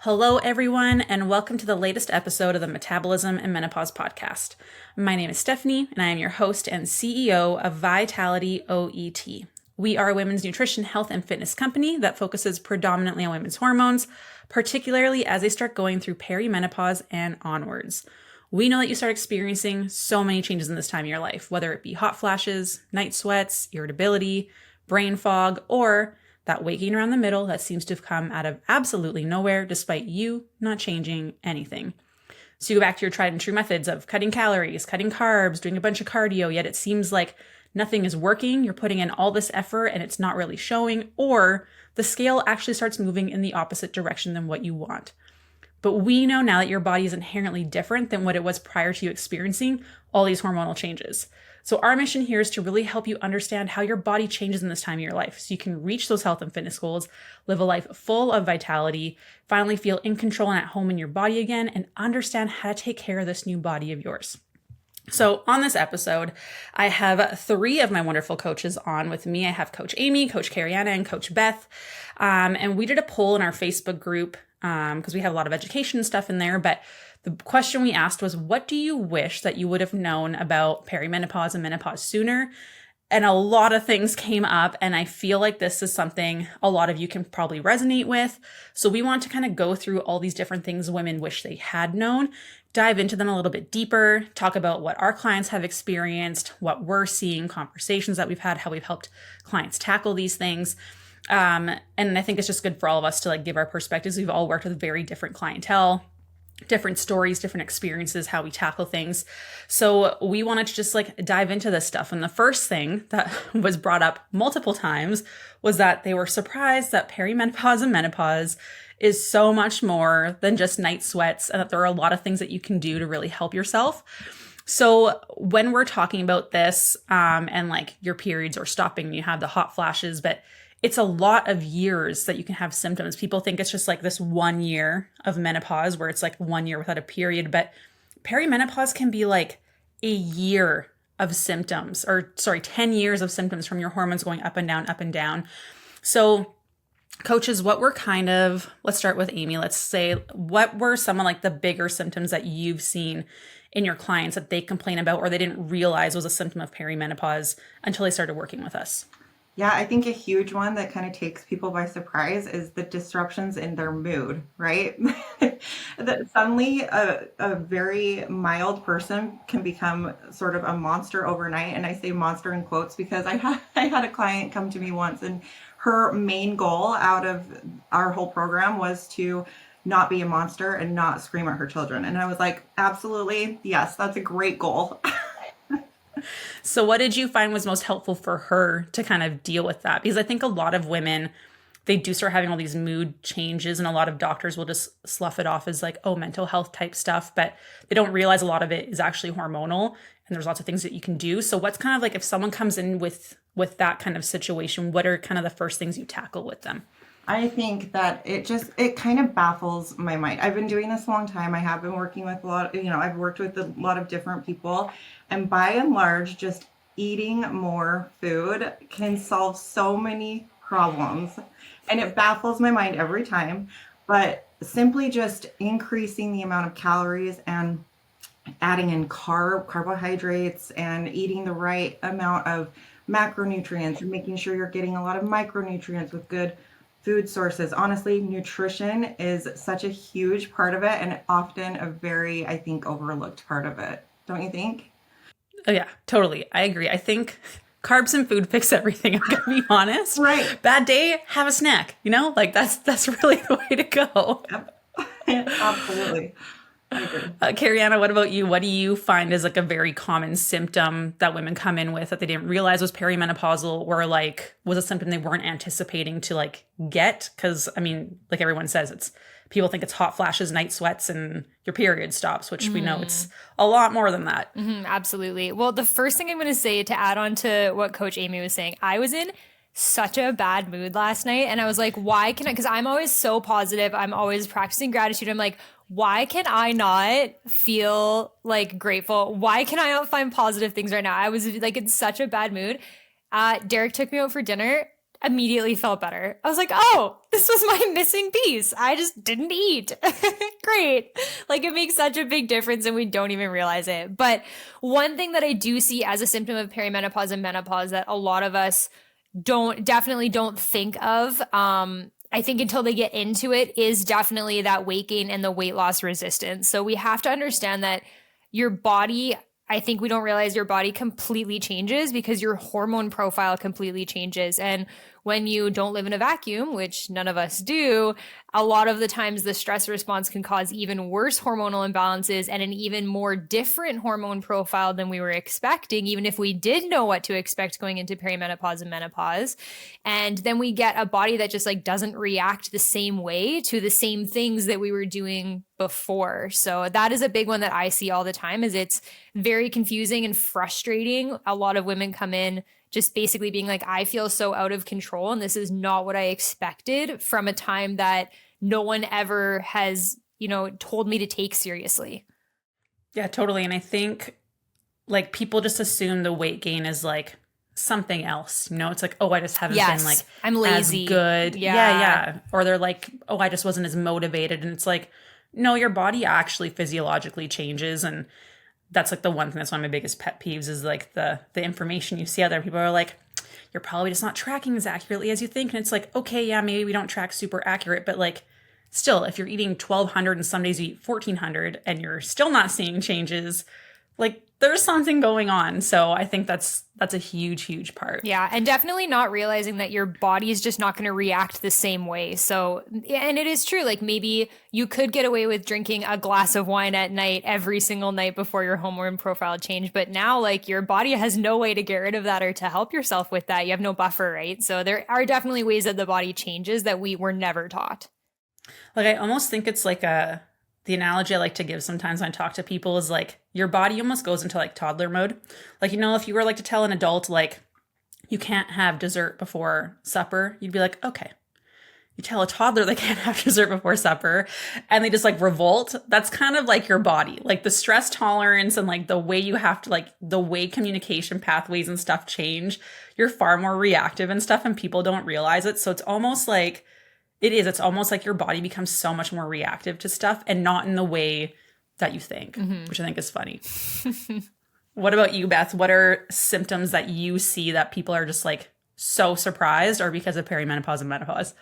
Hello, everyone, and welcome to the latest episode of the Metabolism and Menopause podcast. My name is Stephanie, and I am your host and CEO of VitalityOET. We are a women's nutrition, health, and fitness company that focuses predominantly on women's hormones, particularly as they start going through perimenopause and onwards. We know that you start experiencing so many changes in this time of your life, whether it be hot flashes, night sweats, irritability, brain fog, or that waking around the middle that seems to have come out of absolutely nowhere despite you not changing anything. So you go back to your tried and true methods of cutting calories, cutting carbs, doing a bunch of cardio, yet it seems like nothing is working. You're putting in all this effort and it's not really showing, or the scale actually starts moving in the opposite direction than what you want. But we know now that your body is inherently different than what it was prior to you experiencing all these hormonal changes. So our mission here is to really help you understand how your body changes in this time of your life so you can reach those health and fitness goals, live a life full of vitality, finally feel in control and at home in your body again, and understand how to take care of this new body of yours. So on this episode, I have three of my wonderful coaches on with me. I have Coach Amy, Coach Kirianna, and Coach Beth. And we did a poll in our Facebook group because we have a lot of education stuff in there, but the question we asked was, what do you wish that you would have known about perimenopause and menopause sooner? And a lot of things came up, and I feel like this is something a lot of you can probably resonate with. So we want to kind of go through all these different things women wish they had known, dive into them a little bit deeper, talk about what our clients have experienced, what we're seeing, conversations that we've had, how we've helped clients tackle these things. And I think it's just good for all of us to give our perspectives. We've all worked with very different clientele, different stories, different experiences, how we tackle things. So we wanted to just dive into this stuff. And the first thing that was brought up multiple times was that they were surprised that perimenopause and menopause is so much more than just night sweats, and that there are a lot of things that you can do to really help yourself. So when we're talking about this, and your periods are stopping, you have the hot flashes, but it's a lot of years that you can have symptoms. People think it's just this 1 year of menopause where it's 1 year without a period, but perimenopause can be a year of symptoms, 10 years of symptoms from your hormones going up and down, up and down. So coaches, let's start with Amy. Let's say, what were some of the bigger symptoms that you've seen in your clients that they complain about or they didn't realize was a symptom of perimenopause until they started working with us? Yeah, I think a huge one that kind of takes people by surprise is the disruptions in their mood, right? That suddenly a very mild person can become sort of a monster overnight. And I say monster in quotes because I had a client come to me once, and her main goal out of our whole program was to not be a monster and not scream at her children. And I was like, absolutely, yes, that's a great goal. So what did you find was most helpful for her to kind of deal with that? Because I think a lot of women, they do start having all these mood changes, and a lot of doctors will just slough it off as mental health type stuff, but they don't realize a lot of it is actually hormonal, and there's lots of things that you can do. So what's kind of if someone comes in with that kind of situation, what are kind of the first things you tackle with them? I think that it kind of baffles my mind. I've been doing this a long time. I have been working with I've worked with a lot of different people, and by and large, just eating more food can solve so many problems, and it baffles my mind every time. But simply just increasing the amount of calories and adding in carbohydrates and eating the right amount of macronutrients and making sure you're getting a lot of micronutrients with good food sources. Honestly, nutrition is such a huge part of it, and often a very, I think, overlooked part of it. Don't you think? Oh yeah, totally. I agree. I think carbs and food fix everything. I'm gonna be honest. Right. Bad day, have a snack. That's really the way to go. Yep. Absolutely. Kirianna, what about you? What do you find is a very common symptom that women come in with that they didn't realize was perimenopausal, or was a symptom they weren't anticipating to get? Because everyone says, people think it's hot flashes, night sweats, and your period stops, which we know it's a lot more than that. Mm-hmm, absolutely. Well, the first thing I'm going to say to add on to what Coach Amy was saying, I was in such a bad mood last night, and I was like, why can I, because I'm always so positive, I'm always practicing gratitude. I'm like, why can I not feel grateful? Why can I not find positive things right now? I was in such a bad mood. Derek took me out for dinner. immediately felt better. I was like, oh, this was my missing piece. I just didn't eat. Great. Like it makes such a big difference and we don't even realize it. But one thing that I do see as a symptom of perimenopause and menopause that a lot of us definitely don't think of, I think until they get into it, is definitely that weight gain and the weight loss resistance. So we have to understand that your body, I think we don't realize your body completely changes because your hormone profile completely changes. And when you don't live in a vacuum, which none of us do, a lot of the times the stress response can cause even worse hormonal imbalances and an even more different hormone profile than we were expecting, even if we did know what to expect going into perimenopause and menopause. And then we get a body that just like doesn't react the same way to the same things that we were doing before. So that is a big one that I see all the time. Is it's very confusing and frustrating. A lot of women come in just basically being like, I feel so out of control and this is not what I expected from a time that no one ever has, told me to take seriously. Yeah, totally. And I think like people just assume the weight gain is like something else. It's like, oh, I just haven't been like I'm lazy. as good. Yeah. Or they're like, oh, I just wasn't as motivated. And it's like, no, your body actually physiologically changes. And that's like the one thing that's one of my biggest pet peeves is like the information you see out there. People are like, you're probably just not tracking as accurately as you think. And it's like, okay, yeah, maybe we don't track super accurate, but like still, if you're eating 1,200 and some days you eat 1,400 and you're still not seeing changes, like there's something going on. So I think that's a huge, huge part. Yeah. And definitely not realizing that your body is just not going to react the same way. So, and it is true. Like maybe you could get away with drinking a glass of wine at night every single night before your hormone profile changed. But now like your body has no way to get rid of that or to help yourself with that. You have no buffer, right? So there are definitely ways that the body changes that we were never taught. Like I almost think it's like the analogy I like to give sometimes when I talk to people is like your body almost goes into like toddler mode. Like, if you were like to tell an adult, like you can't have dessert before supper, you'd be like, okay. You tell a toddler they can't have dessert before supper and they just like revolt. That's kind of like your body, like the stress tolerance and like the way you have to like the way communication pathways and stuff change. You're far more reactive and stuff and people don't realize it. So it's almost like it's almost like your body becomes so much more reactive to stuff and not in the way that you think, which I think is funny. What about you, Beth? What are symptoms that you see that people are just like so surprised or because of perimenopause and menopause?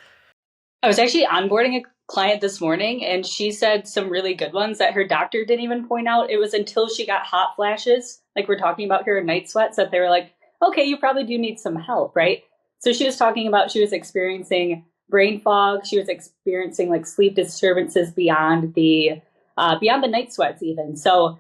I was actually onboarding a client this morning and she said some really good ones that her doctor didn't even point out. It was until she got hot flashes, like we're talking about here, night sweats, that they were like, okay, you probably do need some help, right? So she was talking about she was experiencing brain fog. She was experiencing like sleep disturbances beyond the night sweats even. So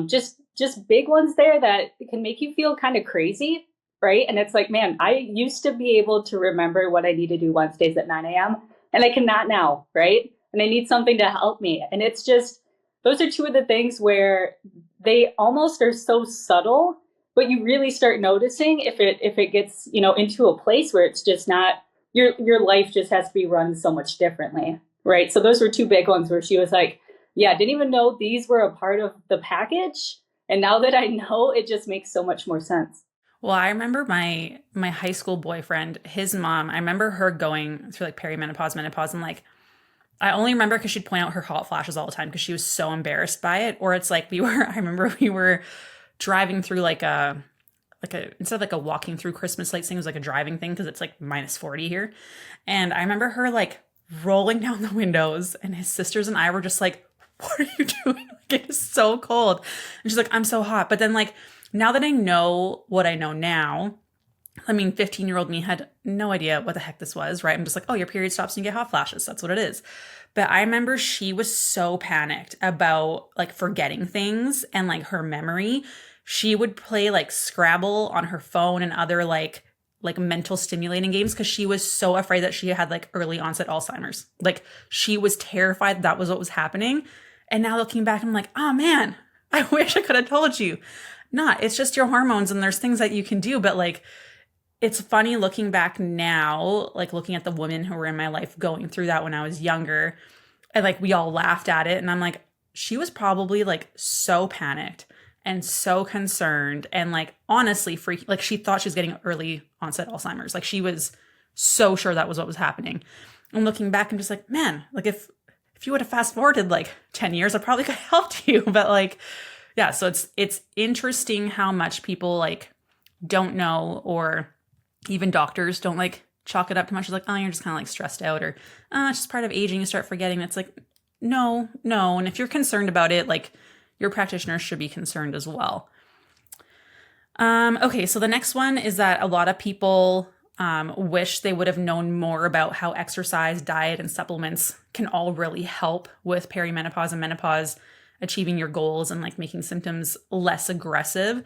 just big ones there that can make you feel kind of crazy, right? And it's like, man, I used to be able to remember what I need to do Wednesdays at 9 a.m. and I cannot now, right? And I need something to help me. And it's just, those are two of the things where they almost are so subtle, but you really start noticing if it gets, into a place where it's just not, your life just has to be run so much differently, right? So those were two big ones where she was like, yeah, I didn't even know these were a part of the package. And now that I know, it just makes so much more sense. Well, I remember my high school boyfriend, his mom, I remember her going through like perimenopause, menopause, and like, I only remember because she'd point out her hot flashes all the time because she was so embarrassed by it. Or it's like I remember we were driving through like a instead of like a walking through Christmas lights thing, it was like a driving thing because it's like -40 here. And I remember her like rolling down the windows and his sisters and I were just like, what are you doing? Like, it is so cold. And she's like, I'm so hot. But then like, now that I know what I know now, 15-year-old me had no idea what the heck this was, right? I'm just like, oh, your period stops and you get hot flashes. That's what it is. But I remember she was so panicked about like forgetting things and like her memory. She would play like Scrabble on her phone and other like mental stimulating games because she was so afraid that she had like early onset Alzheimer's. Like she was terrified that was what was happening. And now looking back, I'm like, oh man, I wish I could have told you. It's just your hormones and there's things that you can do. But like, it's funny looking back now, like looking at the women who were in my life going through that when I was younger, and like we all laughed at it. And I'm like, she was probably like so panicked and so concerned and like honestly freaking, like she thought she was getting early onset Alzheimer's. Like she was so sure that was what was happening. And looking back, I'm just like, man, like if you would have fast forwarded like 10 years, I probably could have helped you. But like, yeah, so it's interesting how much people like don't know, or even doctors don't like chalk it up too much. It's like, oh, you're just kind of like stressed out, or it's just part of aging. You start forgetting. It's like, no. And if you're concerned about it, like your practitioner should be concerned as well. Okay, so the next one is that a lot of people wish they would have known more about how exercise, diet, and supplements can all really help with perimenopause and menopause, achieving your goals and like making symptoms less aggressive.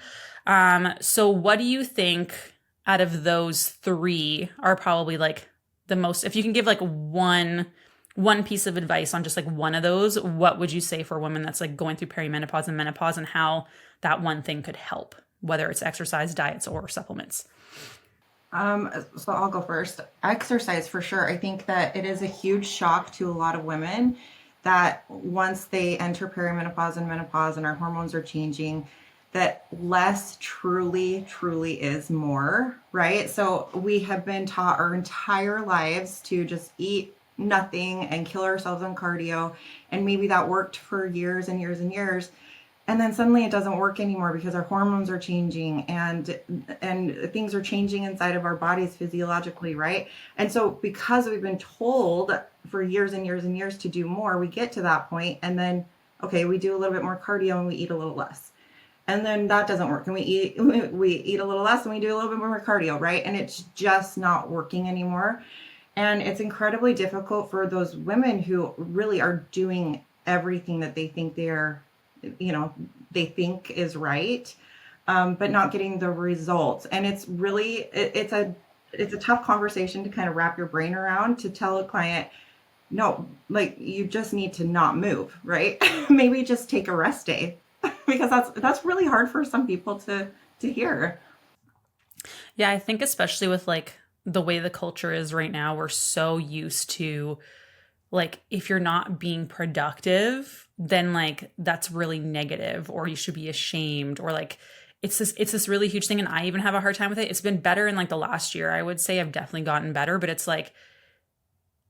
So what do you think out of those three are probably like the most, if you can give like one piece of advice on just like one of those, what would you say for a woman that's like going through perimenopause and menopause, and how that one thing could help, whether it's exercise, diets, or supplements? So I'll go first. Exercise for sure. I think that it is a huge shock to a lot of women that once they enter perimenopause and menopause and our hormones are changing, that less truly is more, right? So we have been taught our entire lives to just eat nothing and kill ourselves on cardio. And maybe that worked for years and years and years. And then suddenly it doesn't work anymore because our hormones are changing and things are changing inside of our bodies physiologically, right? And so because we've been told for years and years and years to do more, we get to that point and then, okay, we do a little bit more cardio and we eat a little less. And then that doesn't work. And we eat a little less and we do a little bit more cardio, right? And it's just not working anymore. And it's incredibly difficult for those women who really are doing everything that they think they think is right, but not getting the results. And it's really, it's a tough conversation to kind of wrap your brain around, to tell a client, no, like you just need to not move, right? Maybe just take a rest day, because that's really hard for some people to hear. Yeah, I think especially with like the way the culture is right now, we're so used to like, if you're not being productive, then like that's really negative, or you should be ashamed, or like it's this really huge thing. And I even have a hard time with it. It's been better in like the last year. I would say I've definitely gotten better, but it's like,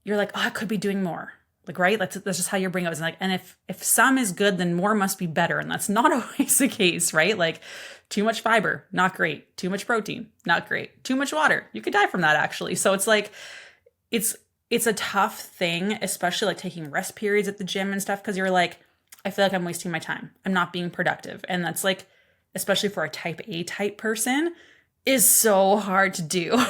you're like, oh, I could be doing more. Like, right? That's just how your brain goes. And like, and if some is good, then more must be better. And that's not always the case, right? Like too much fiber, not great. Too much protein, not great. Too much water. You could die from that actually. So it's like, it's a tough thing, especially like taking rest periods at the gym and stuff, because you're like, I feel like I'm wasting my time. I'm not being productive. And that's like, especially for a type A type person, is so hard to do.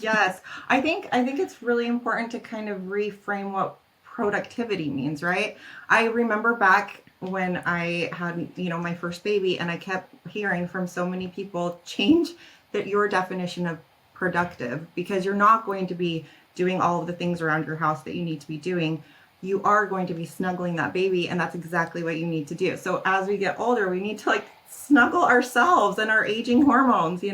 Yes. I think it's really important to kind of reframe what productivity means, right? I remember back when I had, my first baby, and I kept hearing from so many people, change your definition of productive, because you're not going to be doing all of the things around your house that you need to be doing. You are going to be snuggling that baby, and that's exactly what you need to do. So as we get older, we need to like snuggle ourselves and our aging hormones,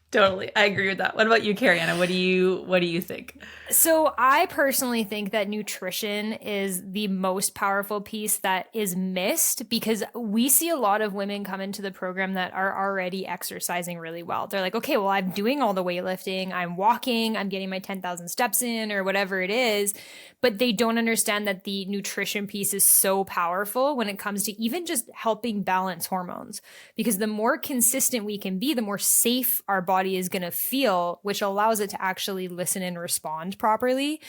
Totally. I agree with that. What about you, Kirianna? What do you think? So I personally think that nutrition is the most powerful piece that is missed, because we see a lot of women come into the program that are already exercising really well. They're like, okay, well, I'm doing all the weightlifting, I'm walking, I'm getting my 10,000 steps in, or whatever it is. But they don't understand that the nutrition piece is so powerful when it comes to even just helping balance hormones. Because the more consistent we can be, the more safe our body is going to feel, which allows it to actually listen and respond properly.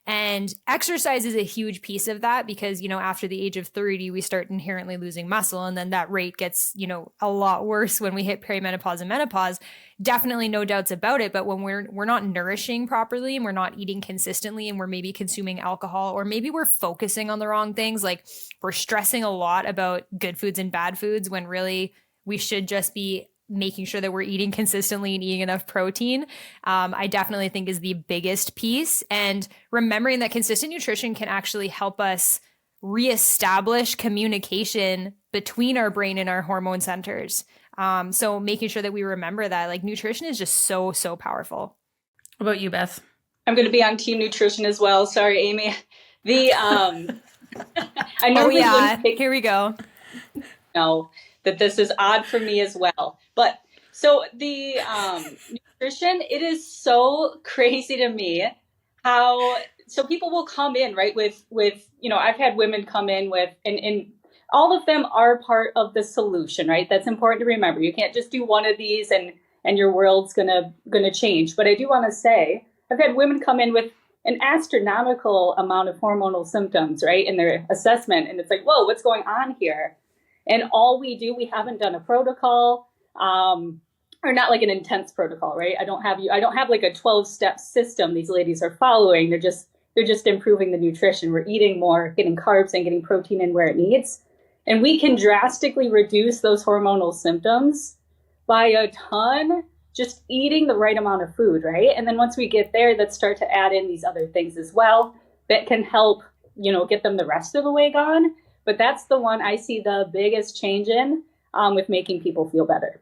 And exercise is a huge piece of that, because, after the age of 30, we start inherently losing muscle. And then that rate gets, a lot worse when we hit perimenopause and menopause. Definitely no doubts about it. But when we're not nourishing properly, and we're not eating consistently, and we're maybe consuming alcohol, or maybe we're focusing on the wrong things, like we're stressing a lot about good foods and bad foods, when really we should just be making sure that we're eating consistently and eating enough protein, I definitely think is the biggest piece. And remembering that consistent nutrition can actually help us reestablish communication between our brain and our hormone centers. So making sure that we remember that, like, nutrition is just so, so powerful. What about you, Beth? I'm going to be on team nutrition as well. Sorry, Amy. I know here we go. That this is odd for me as well. But so the nutrition, it is so crazy to me how, so people will come in, right, with, I've had women come in with, and all of them are part of the solution, right? That's important to remember. You can't just do one of these and your world's gonna change. But I do want to say, I've had women come in with an astronomical amount of hormonal symptoms, right, in their assessment. And it's like, whoa, what's going on here? And we haven't done a protocol, or not like an intense protocol, right? I don't have like a 12-step system these ladies are following. They're just improving the nutrition. We're eating more, getting carbs and getting protein in where it needs. And we can drastically reduce those hormonal symptoms by a ton, just eating the right amount of food, right? And then once we get there, let's start to add in these other things as well that can help, get them the rest of the way gone. But that's the one I see the biggest change in with making people feel better.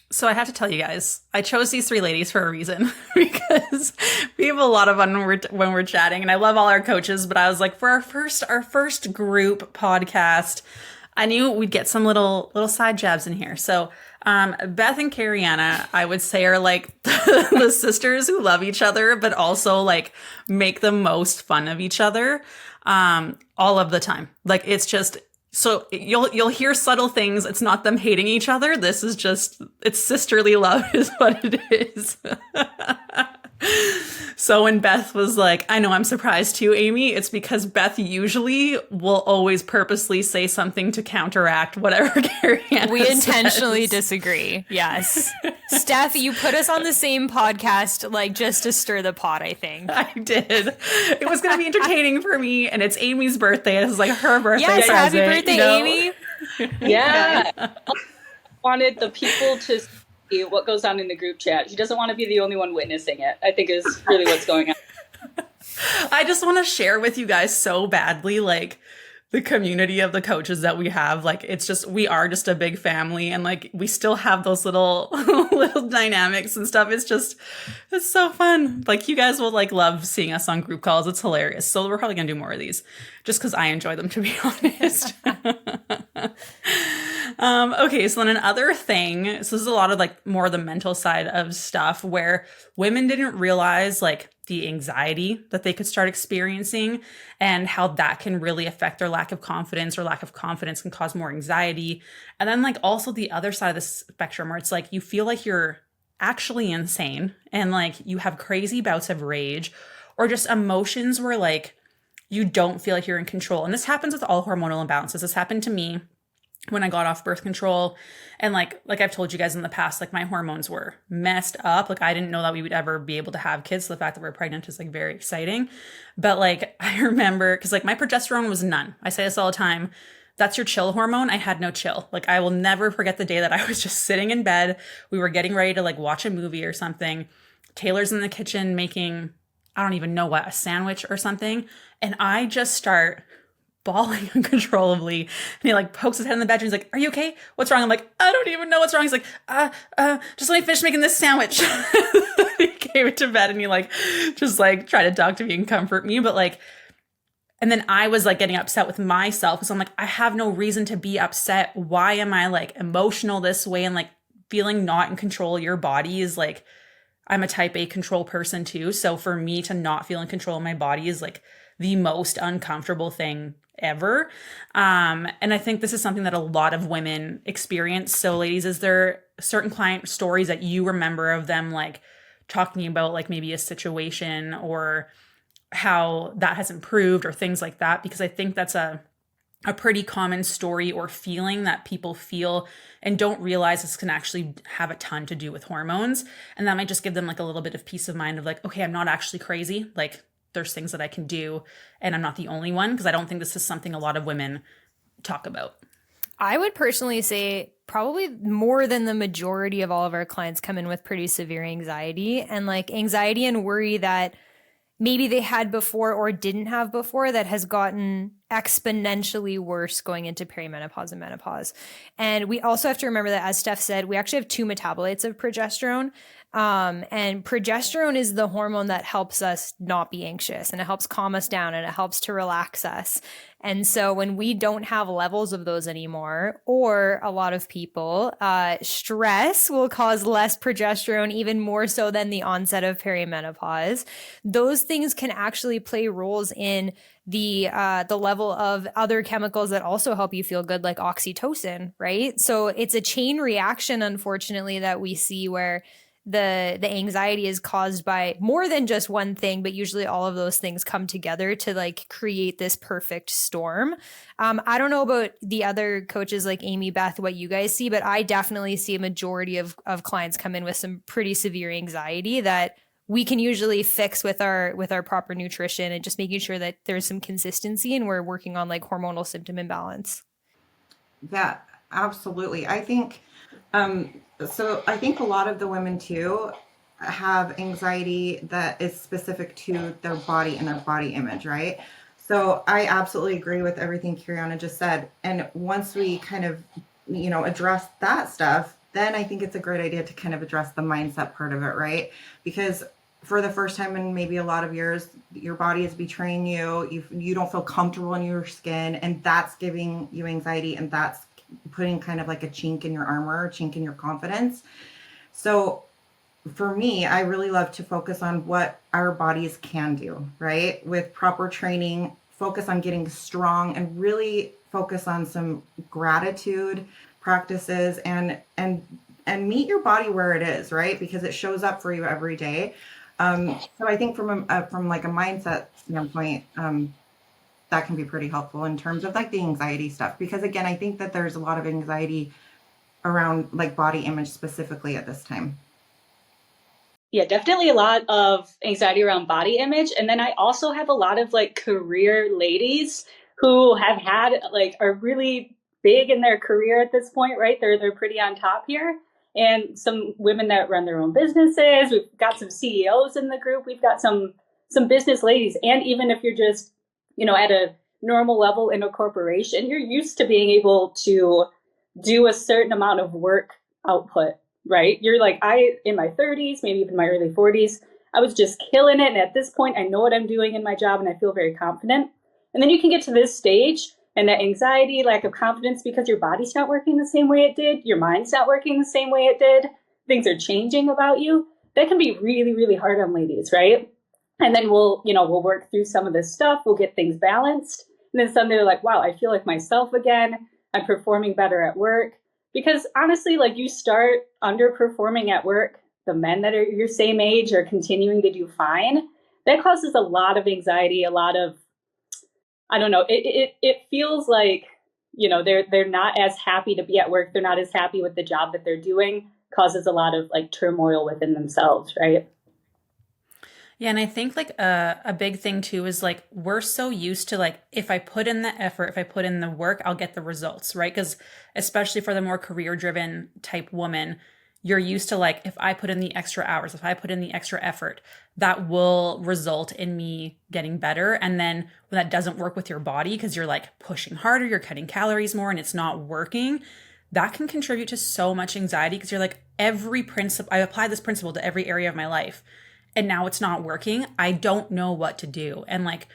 So I have to tell you guys, I chose these three ladies for a reason because we have a lot of fun when we're chatting, and I love all our coaches. But I was like, for our first group podcast, I knew we'd get some little side jabs in here. So Beth and Kirianna, I would say, are like the sisters who love each other, but also like make the most fun of each other all of the time. Like it's just. So you'll hear subtle things. It's not them hating each other. This is just, it's sisterly love is what it is. So when Beth was like, I know I'm surprised too, Amy, it's because Beth usually will always purposely say something to counteract whatever Kirianna We intentionally says. Disagree. Yes. Steph, you put us on the same podcast, like just to stir the pot, I think. I did. It was going to be entertaining for me, and it's Amy's birthday. This is like her birthday Yes, present. happy birthday, Amy. Yeah. Wanted the people to see what goes on in the group chat. She doesn't want to be the only one witnessing it, I think is really what's going on. I just want to share with you guys so badly, like, the community of the coaches that we have. Like, it's just, we are just a big family, and like, we still have those little dynamics and stuff. It's so fun. Like, you guys will like love seeing us on group calls. It's hilarious. So we're probably gonna do more of these just because I enjoy them, to be honest. Okay, so then another thing, so this is a lot of like more the mental side of stuff where women didn't realize like the anxiety that they could start experiencing and how that can really affect their lack of confidence, or lack of confidence can cause more anxiety. And then like also the other side of the spectrum where it's like you feel like you're actually insane and like you have crazy bouts of rage or just emotions where like you don't feel like you're in control. And this happens with all hormonal imbalances. This happened to me when I got off birth control. And like I've told you guys in the past, like my hormones were messed up. Like I didn't know that we would ever be able to have kids. So the fact that we're pregnant is like very exciting. But like I remember, because like my progesterone was none. I say this all the time. That's your chill hormone. I had no chill. Like I will never forget the day that I was just sitting in bed. We were getting ready to like watch a movie or something. Taylor's in the kitchen making, I don't even know what, a sandwich or something. And I just start bawling uncontrollably. And he like pokes his head in the bedroom. He's like, "Are you okay? What's wrong?" I'm like, "I don't even know what's wrong." He's like, just let me finish making this sandwich." He came into bed and he like, just like tried to talk to me and comfort me. But like, and then I was like getting upset with myself. So I'm like, I have no reason to be upset. Why am I like emotional this way? And like feeling not in control of your body is like, I'm a type A control person too. So for me to not feel in control of my body is like the most uncomfortable thing ever. And I think this is something that a lot of women experience. So ladies, is there certain client stories that you remember of them like talking about like maybe a situation or how that has improved or things like that? Because I think that's a pretty common story or feeling that people feel and don't realize this can actually have a ton to do with hormones. And that might just give them like a little bit of peace of mind of like, okay, I'm not actually crazy. Like there's things that I can do and I'm not the only one. Because I don't think this is something a lot of women talk about. I would personally say probably more than the majority of all of our clients come in with pretty severe anxiety and like anxiety and worry that maybe they had before or didn't have before that has gotten exponentially worse going into perimenopause and menopause. And we also have to remember that, as Steph said, we actually have two metabolites of progesterone. And progesterone is the hormone that helps us not be anxious, and it helps calm us down, and it helps to relax us. And so when we don't have levels of those anymore, or a lot of people, stress will cause less progesterone, even more so than the onset of perimenopause. Those things can actually play roles in the level of other chemicals that also help you feel good, like oxytocin, right? So it's a chain reaction, unfortunately, that we see where the anxiety is caused by more than just one thing, but usually all of those things come together to like create this perfect storm. I don't know about the other coaches like Amy, Beth, what you guys see, but I definitely see a majority of clients come in with some pretty severe anxiety that we can usually fix with our proper nutrition and just making sure that there's some consistency, and we're working on like hormonal symptom imbalance. Yeah, absolutely. I think I think a lot of the women too have anxiety that is specific to their body and their body image, right? So I absolutely agree with everything Kirianna just said. And once we kind of, address that stuff, then I think it's a great idea to kind of address the mindset part of it, right? Because for the first time in maybe a lot of years, your body is betraying you. You don't feel comfortable in your skin, and that's giving you anxiety, and that's putting kind of like a chink in your armor, chink in your confidence. So for me, I really love to focus on what our bodies can do, right? With proper training, focus on getting strong, and really focus on some gratitude practices, and meet your body where it is, right? Because it shows up for you every day. So I think from like a mindset standpoint, that can be pretty helpful in terms of like the anxiety stuff. Because again, I think that there's a lot of anxiety around like body image specifically at this time. Yeah, definitely a lot of anxiety around body image. And then I also have a lot of like career ladies who have had like are really big in their career at this point, right? They're pretty on top here. And some women that run their own businesses. We've got some CEOs in the group. We've got some business ladies. And even if you're just, at a normal level in a corporation, you're used to being able to do a certain amount of work output, right? You're like, in my 30s, maybe even my early 40s, I was just killing it. And at this point, I know what I'm doing in my job and I feel very confident. And then you can get to this stage and that anxiety, lack of confidence, because your body's not working the same way it did. Your mind's not working the same way it did. Things are changing about you. That can be really, really hard on ladies, right? And then we'll work through some of this stuff. We'll get things balanced. And then suddenly they're like, wow, I feel like myself again. I'm performing better at work. Because honestly, like you start underperforming at work, the men that are your same age are continuing to do fine. That causes a lot of anxiety, a lot of, I don't know, it feels like, they're not as happy to be at work. They're not as happy with the job that they're doing, causes a lot of like turmoil within themselves, right? Yeah, and I think like a big thing too is like we're so used to like if I put in the effort, if I put in the work, I'll get the results, right? Because especially for the more career-driven type woman, you're used to like if I put in the extra hours, if I put in the extra effort, that will result in me getting better. And then when that doesn't work with your body because you're like pushing harder, you're cutting calories more and it's not working, that can contribute to so much anxiety because you're like I apply this principle to every area of my life. And now it's not working. I don't know what to do. And like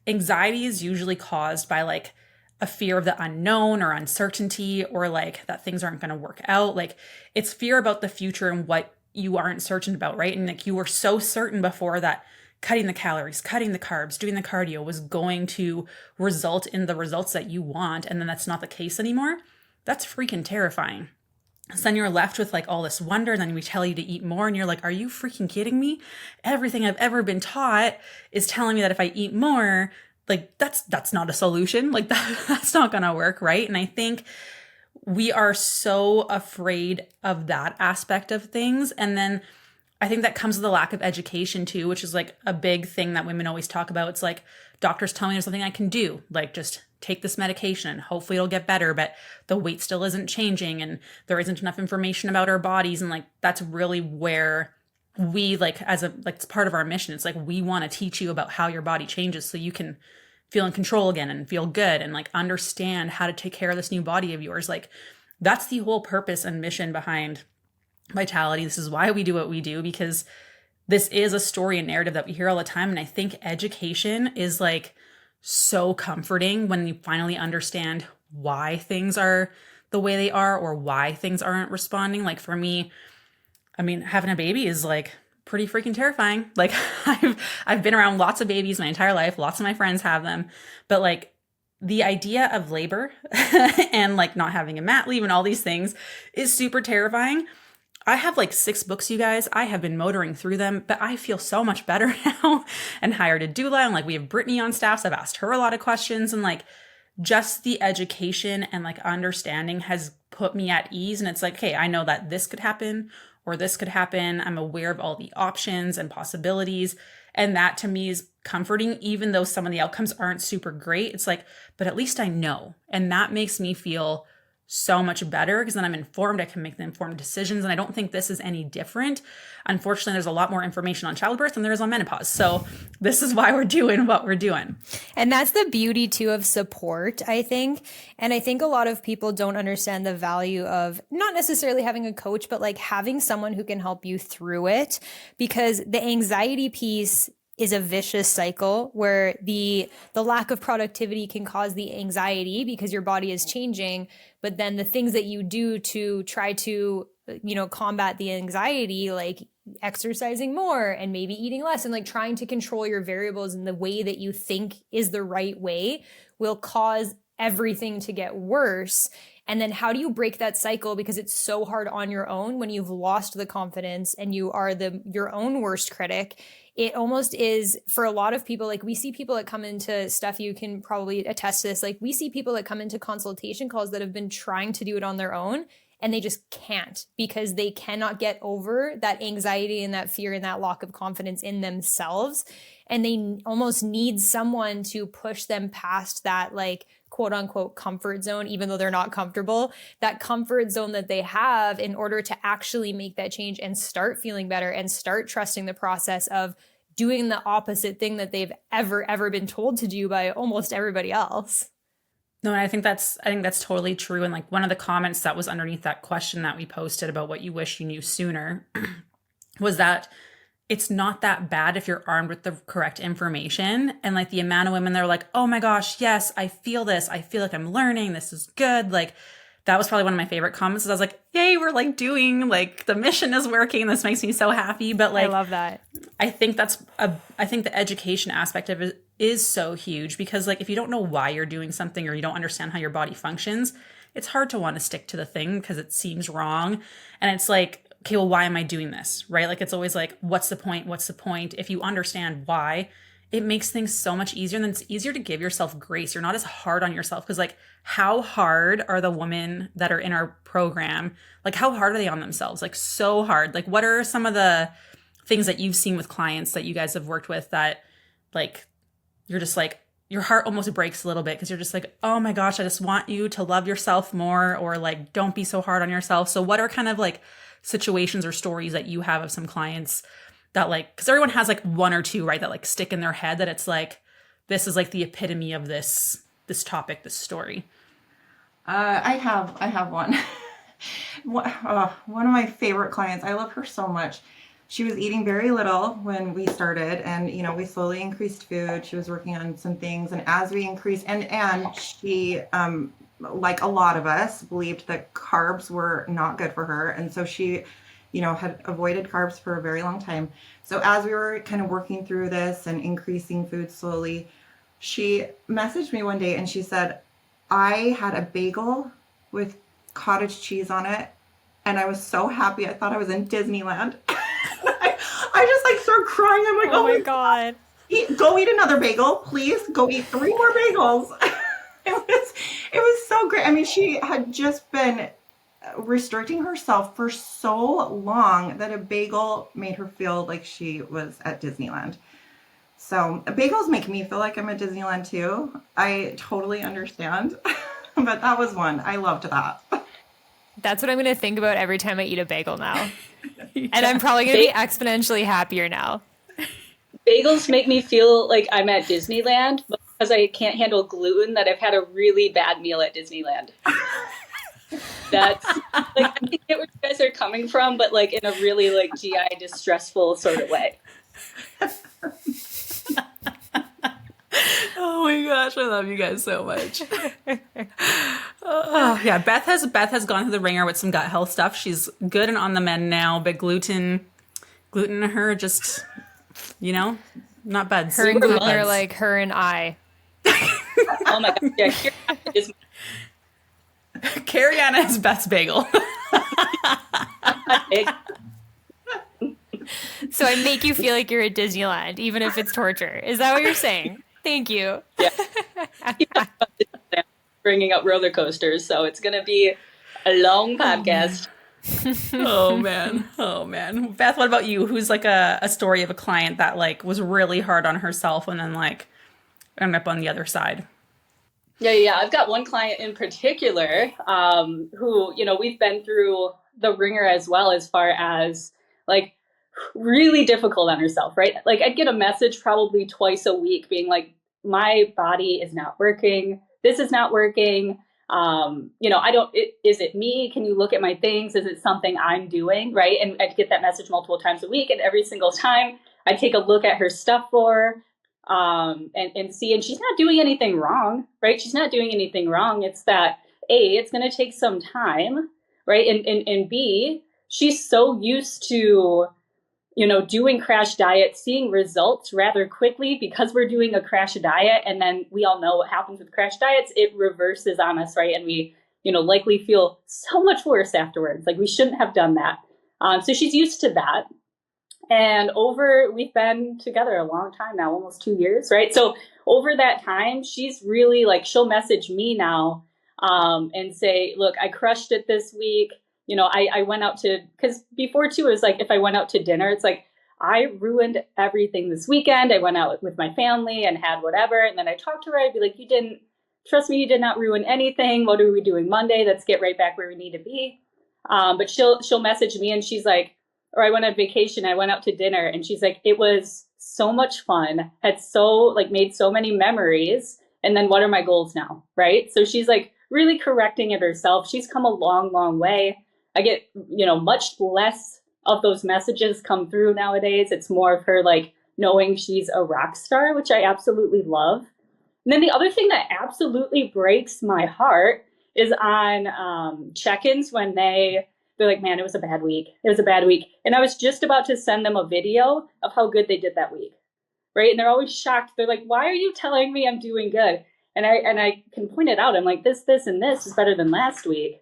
anxiety is usually caused by like a fear of the unknown or uncertainty or like that things aren't going to work out. Like it's fear about the future and what you aren't certain about, right? And like you were so certain before that cutting the calories, cutting the carbs, doing the cardio was going to result in the results that you want. And then that's not the case anymore. That's freaking terrifying. So then you're left with like all this wonder, and then we tell you to eat more and you're like, are you freaking kidding me? Everything I've ever been taught is telling me that if I eat more, like that's not a solution. Like that's not gonna work, right? And I think we are so afraid of that aspect of things. And then I think that comes with a lack of education too, which is like a big thing that women always talk about. It's like doctors tell me there's something I can do, like just take this medication and hopefully it'll get better, but the weight still isn't changing and there isn't enough information about our bodies. And like, that's really where we like, it's part of our mission. It's like, we want to teach you about how your body changes so you can feel in control again and feel good and like understand how to take care of this new body of yours. Like that's the whole purpose and mission behind Vitality. This is why we do what we do, because this is a story and narrative that we hear all the time. And I think education is like so comforting when you finally understand why things are the way they are or why things aren't responding. Like for me, I mean, having a baby is like pretty freaking terrifying. Like I've been around lots of babies my entire life. Lots of my friends have them, but like the idea of labor and like not having a mat leave and all these things is super terrifying. I have like 6 books, you guys. I have been motoring through them, but I feel so much better now and hired a doula. And like we have Brittany on staff. So I've asked her a lot of questions, and like just the education and like understanding has put me at ease. And it's like, hey, I know that this could happen or this could happen. I'm aware of all the options and possibilities. And that to me is comforting, even though some of the outcomes aren't super great. It's like, but at least I know. And that makes me feel so much better, because then I'm informed. I can make the informed decisions. And I don't think this is any different. Unfortunately, there's a lot more information on childbirth than there is on menopause. So this is why we're doing what we're doing. And that's the beauty too of support, I think. And I think a lot of people don't understand the value of not necessarily having a coach, but like having someone who can help you through it, because the anxiety piece is a vicious cycle where the lack of productivity can cause the anxiety because your body is changing. But then the things that you do to try to, combat the anxiety, like exercising more and maybe eating less and like trying to control your variables in the way that you think is the right way, will cause everything to get worse. And then how do you break that cycle? Because it's so hard on your own when you've lost the confidence and you are your own worst critic. It almost is for a lot of people. Like we see people that come into stuff, you can probably attest to this. Like we see people that come into consultation calls that have been trying to do it on their own, and they just can't, because they cannot get over that anxiety and that fear and that lack of confidence in themselves. And they almost need someone to push them past that, like, quote unquote comfort zone, even though they're not comfortable, that comfort zone that they have, in order to actually make that change and start feeling better and start trusting the process of doing the opposite thing that they've ever been told to do by almost everybody else. No, and I think that's totally true. And like one of the comments that was underneath that question that we posted about what you wish you knew sooner was that it's not that bad if you're armed with the correct information. And like the amount of women that are like, oh my gosh, yes, I feel this. I feel like I'm learning. This is good. Like that was probably one of my favorite comments. I was like, yay, we're like doing, like the mission is working. This makes me so happy. But like, I love that. I think I think the education aspect of it is so huge, because like if you don't know why you're doing something or you don't understand how your body functions, it's hard to want to stick to the thing because it seems wrong. And it's like, okay, well, why am I doing this? Right? Like it's always like, what's the point? What's the point? If you understand why, it makes things so much easier. And then it's easier to give yourself grace. You're not as hard on yourself, because like how hard are the women that are in our program? Like how hard are they on themselves? Like so hard. Like what are some of the things that you've seen with clients that you guys have worked with that like, you're just like, your heart almost breaks a little bit because you're just like, oh my gosh, I just want you to love yourself more, or like, don't be so hard on yourself. So what are kind of like situations or stories that you have of some clients that like, because everyone has like one or two, right, that like stick in their head that it's like, this is like the epitome of this topic, this story? I have one. One of my favorite clients. I love her so much. She was eating very little when we started, and we slowly increased food. She was working on some things, and as we increased, and she, like a lot of us, believed that carbs were not good for her, and so she, had avoided carbs for a very long time. So as we were kind of working through this and increasing food slowly, she messaged me one day and she said, I had a bagel with cottage cheese on it, and I was so happy. I thought I was in Disneyland. I just like start crying. I'm like, oh my God. Go eat another bagel, please. Go eat 3 more bagels. It was so great. I mean, she had just been restricting herself for so long that a bagel made her feel like she was at Disneyland. So bagels make me feel like I'm at Disneyland too. I totally understand. But that was one. I loved that. That's what I'm going to think about every time I eat a bagel now. Yeah. And I'm probably going to be exponentially happier now. Bagels make me feel like I'm at Disneyland, but because I can't handle gluten that I've had a really bad meal at Disneyland. That's like, I get where you guys are coming from, but like in a really like GI distressful sort of way. Oh my gosh, I love you guys so much. Yeah, Beth has gone through the ringer with some gut health stuff. She's good and on the mend now, but gluten to her just, not buds. Her and gluten are like her and I. Oh my god, yeah, Kirianna is Beth's bagel. So I make you feel like you're at Disneyland, even if it's torture. Is that what you're saying? Thank you. Yeah. Bringing up roller coasters, so it's going to be a long podcast. Oh man. Beth, what about you? Who's like a story of a client that like was really hard on herself and then like ended up on the other side? Yeah. I've got one client in particular who, we've been through the ringer as well, as far as like really difficult on herself, right? Like I'd get a message probably twice a week being like, my body is not working. This is not working. Is it me? Can you look at my things? Is it something I'm doing? Right. And I'd get that message multiple times a week. And every single time I'd take a look at her stuff for and see, and she's not doing anything wrong, right? She's not doing anything wrong. It's that A, it's going to take some time, right? And B, she's so used to, doing crash diets, seeing results rather quickly because we're doing a crash diet. And then we all know what happens with crash diets. It reverses on us, right? And we, likely feel so much worse afterwards. Like we shouldn't have done that. So she's used to that. And we've been together a long time now, almost 2 years, right? So over that time, she's really like, she'll message me now and say, look, I crushed it this week. I went out because before too, it was like, if I went out to dinner, it's like, I ruined everything this weekend. I went out with my family and had whatever. And then I talked to her, I'd be like, trust me, you did not ruin anything. What are we doing Monday? Let's get right back where we need to be. But she'll message me and she's like, or I went on vacation, I went out to dinner and she's like, it was so much fun, made so many memories. And then what are my goals now? Right. So she's like really correcting it herself. She's come a long, long way. I get, much less of those messages come through nowadays. It's more of her like knowing she's a rock star, which I absolutely love. And then the other thing that absolutely breaks my heart is on check-ins when they're like, man, it was a bad week. It was a bad week. And I was just about to send them a video of how good they did that week. Right. And they're always shocked. They're like, why are you telling me I'm doing good? And I can point it out. I'm like, this, and this is better than last week.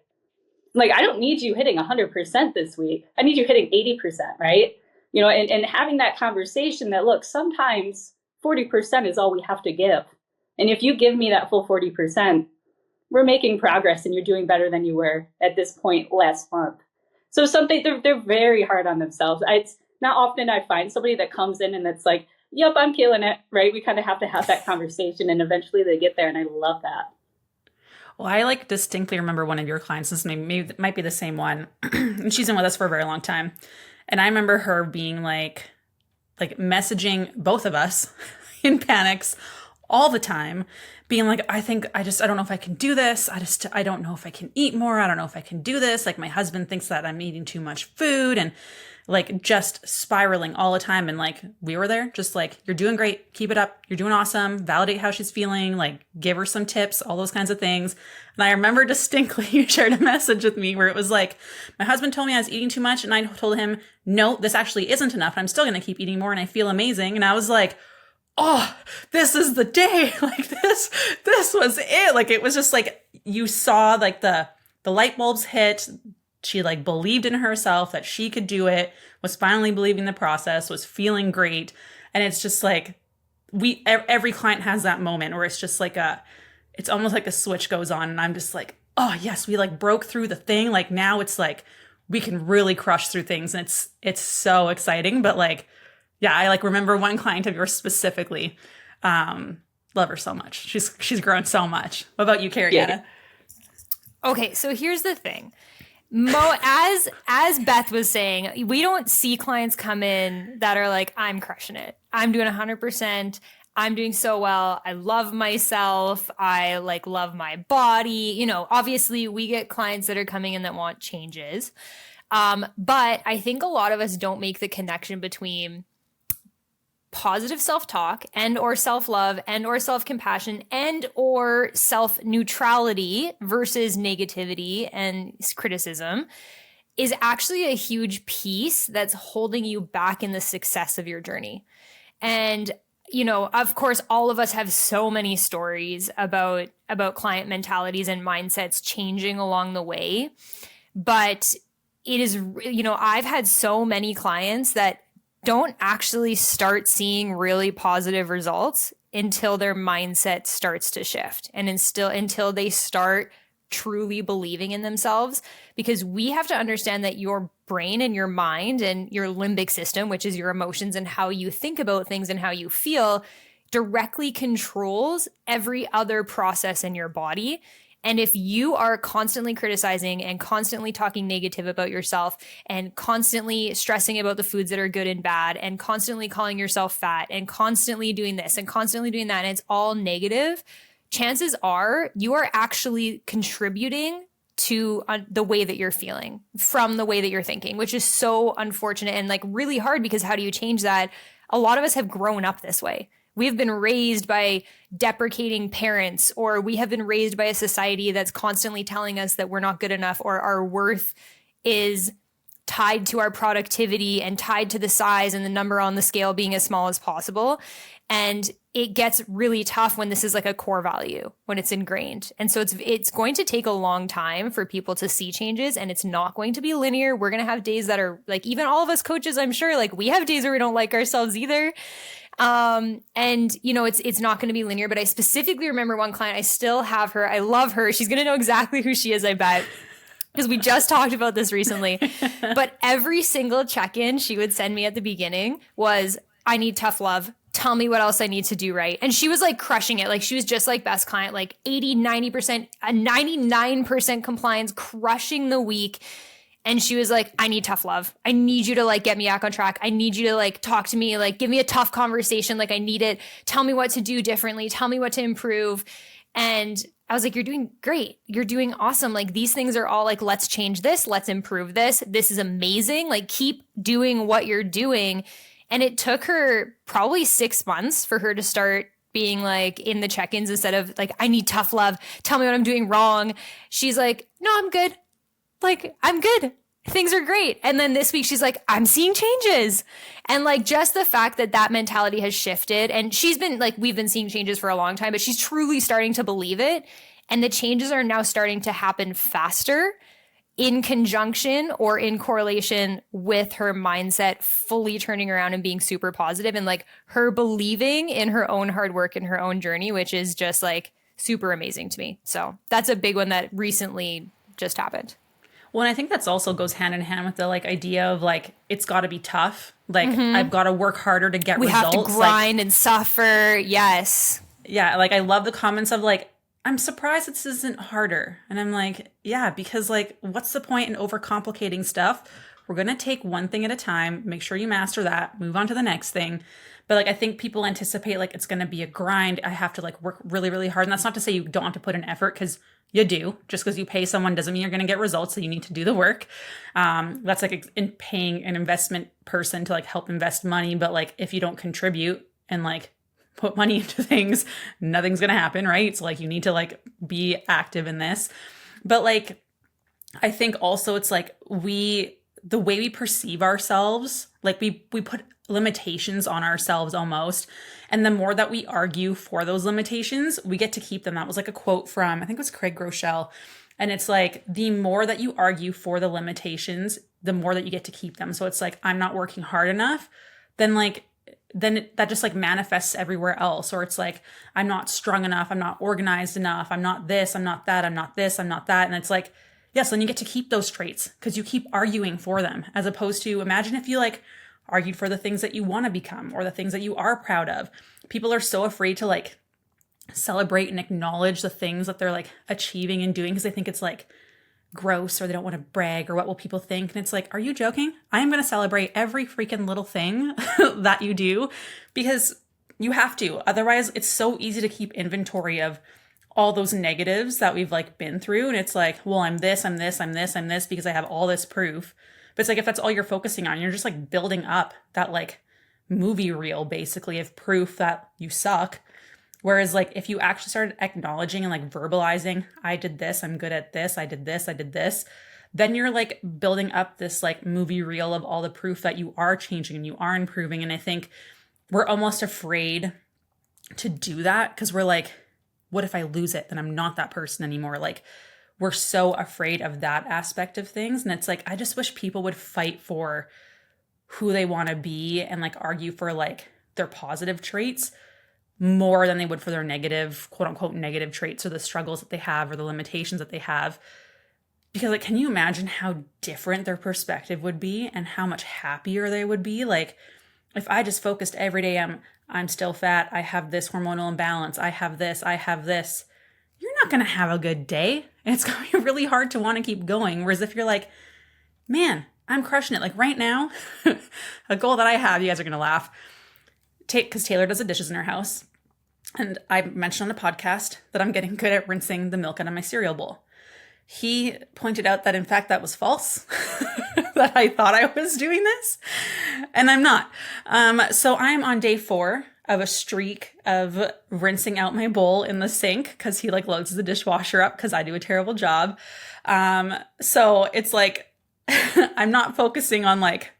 Like, I don't need you hitting 100% this week. I need you hitting 80%, right? And having that conversation that, look, sometimes 40% is all we have to give. And if you give me that full 40%, we're making progress and you're doing better than you were at this point last month. So they're very hard on themselves. It's not often I find somebody that comes in and that's like, yep, I'm killing it, right? We kind of have to have that conversation and eventually they get there. And I love that. Well, I like distinctly remember one of your clients, this maybe it might be the same one, and she's been with us for a very long time. And I remember her being like messaging both of us in panics all the time, being like, I don't know if I can do this. I don't know if I can eat more. I don't know if I can do this. Like my husband thinks that I'm eating too much food and like just spiraling all the time. And like, we were there just like, you're doing great. Keep it up. You're doing awesome. Validate how she's feeling, like give her some tips, all those kinds of things. And I remember distinctly you shared a message with me where it was like, my husband told me I was eating too much. And I told him, no, this actually isn't enough. I'm still going to keep eating more. And I feel amazing. And I was like, oh, this is the day. Like this was it. Like, it was just like, you saw like the light bulbs hit. She like believed in herself that she could do it, was finally believing the process, was feeling great. And it's just like, every client has that moment where it's just like it's almost like a switch goes on. And I'm just like, oh yes, we like broke through the thing. Like now it's like, we can really crush through things. And it's so exciting. But like, yeah, I like remember one client of yours specifically. Love her so much. She's grown so much. What about you, Kirianna? Yeah. Okay, so here's the thing. As Beth was saying, we don't see clients come in that are like, I'm crushing it. I'm doing 100%. I'm doing so well. I love myself. I like love my body. You know, obviously we get clients that are coming in that want changes. But I think a lot of us don't make the connection between positive self-talk and or self-love and or self-compassion and or self-neutrality versus negativity and criticism is actually a huge piece that's holding you back in the success of your journey. And, you know, of course, all of us have so many stories about client mentalities and mindsets changing along the way. But it is, you know, I've had so many clients that don't actually start seeing really positive results until their mindset starts to shift and until they start truly believing in themselves. Because we have to understand that your brain and your mind and your limbic system, which is your emotions and how you think about things and how you feel, directly controls every other process in your body. And if you are constantly criticizing and constantly talking negative about yourself and constantly stressing about the foods that are good and bad and constantly calling yourself fat and constantly doing this and constantly doing that, and it's all negative, chances are you are actually contributing to the way that you're feeling from the way that you're thinking, which is so unfortunate and like really hard, because how do you change that? A lot of us have grown up this way. We've been raised by deprecating parents, or we have been raised by a society that's constantly telling us that we're not good enough, or our worth is tied to our productivity and tied to the size and the number on the scale being as small as possible. And it gets really tough when this is like a core value, when it's ingrained. And so it's going to take a long time for people to see changes, and it's not going to be linear. We're going to have days that are like, even all of us coaches, I'm sure, like we have days where we don't like ourselves either. And you know, it's not going to be linear, but I specifically remember one client, I still have her. I love her. She's going to know exactly who she is, I bet, because we just talked about this recently. But every single check-in she would send me at the beginning was, I need tough love. Tell me what else I need to do right. And she was like crushing it. Like she was just like best client, like 80, 90%, 99% compliance, crushing the week. And she was like, I need tough love. I need you to like get me back on track. I need you to like talk to me, like give me a tough conversation. Like I need it. Tell me what to do differently. Tell me what to improve. And I was like, you're doing great. You're doing awesome. Like these things are all like, let's change this. Let's improve this. This is amazing. Like keep doing what you're doing. And it took her probably 6 months for her to start being like in the check-ins, instead of like, I need tough love. Tell me what I'm doing wrong. She's like, no, I'm good. Like, I'm good. Things are great. And then this week she's like, I'm seeing changes. And like just the fact that that mentality has shifted, and she's been like, we've been seeing changes for a long time, but she's truly starting to believe it. And the changes are now starting to happen faster in conjunction or in correlation with her mindset fully turning around and being super positive, and like her believing in her own hard work and her own journey, which is just like super amazing to me. So that's a big one that recently just happened. Well, and I think that's also goes hand in hand with the like idea of like, it's got to be tough. Like I've got to work harder to get results. We have to grind and suffer. Yes. Yeah. Like I love the comments of like, I'm surprised this isn't harder. And I'm like, yeah, because like, what's the point in overcomplicating stuff? We're going to take one thing at a time, make sure you master that, move on to the next thing. But like, I think people anticipate like it's going to be a grind. I have to like work really, really hard. And that's not to say you don't have to put in effort, because you do. Just because you pay someone doesn't mean you're going to get results. So you need to do the work. That's like in paying an investment person to like help invest money. But like, if you don't contribute and like put money into things, nothing's going to happen, right? So like, you need to like be active in this. But like, I think also it's like the way we perceive ourselves, like we put limitations on ourselves almost. And the more that we argue for those limitations, we get to keep them. That was like a quote from, I think it was Craig Groeschel. And it's like, the more that you argue for the limitations, the more that you get to keep them. So it's like, I'm not working hard enough. That just like manifests everywhere else. Or it's like, I'm not strong enough. I'm not organized enough. I'm not this, I'm not that. I'm not this, I'm not that. And it's like, yes, then you get to keep those traits because you keep arguing for them, as opposed to, imagine if you like argued for the things that you want to become or the things that you are proud of. People are so afraid to like celebrate and acknowledge the things that they're like achieving and doing, because they think it's like gross, or they don't want to brag, or what will people think? And it's like, are you joking? I am going to celebrate every freaking little thing that you do, because You have to. Otherwise, it's so easy to keep inventory of all those negatives that we've like been through. And it's like, well, I'm this because I have all this proof. But it's like, if that's all you're focusing on, you're just like building up that like movie reel basically of proof that you suck. Whereas like if you actually started acknowledging and like verbalizing, I did this, I'm good at this, I did this, then you're like building up this like movie reel of all the proof that you are changing and you are improving. And I think we're almost afraid to do that because we're like, what if I lose it? Then I'm not that person anymore. Like we're so afraid of that aspect of things. And it's like, I just wish people would fight for who they want to be and like argue for like their positive traits more than they would for their negative, quote unquote, negative traits or the struggles that they have or the limitations that they have. Because like, can you imagine how different their perspective would be and how much happier they would be? Like if I just focused every day, I'm still fat, I have this hormonal imbalance, I have this, you're not going to have a good day. And it's going to be really hard to want to keep going. Whereas if you're like, man, I'm crushing it. Like right now, a goal that I have, you guys are going to laugh, because Taylor does the dishes in her house. And I mentioned on the podcast that I'm getting good at rinsing the milk out of my cereal bowl. He pointed out that in fact that was false, that I thought I was doing this and I'm not. So I'm on day 4 of a streak of rinsing out my bowl in the sink because he like loads the dishwasher up because I do a terrible job. So it's like, I'm not focusing on like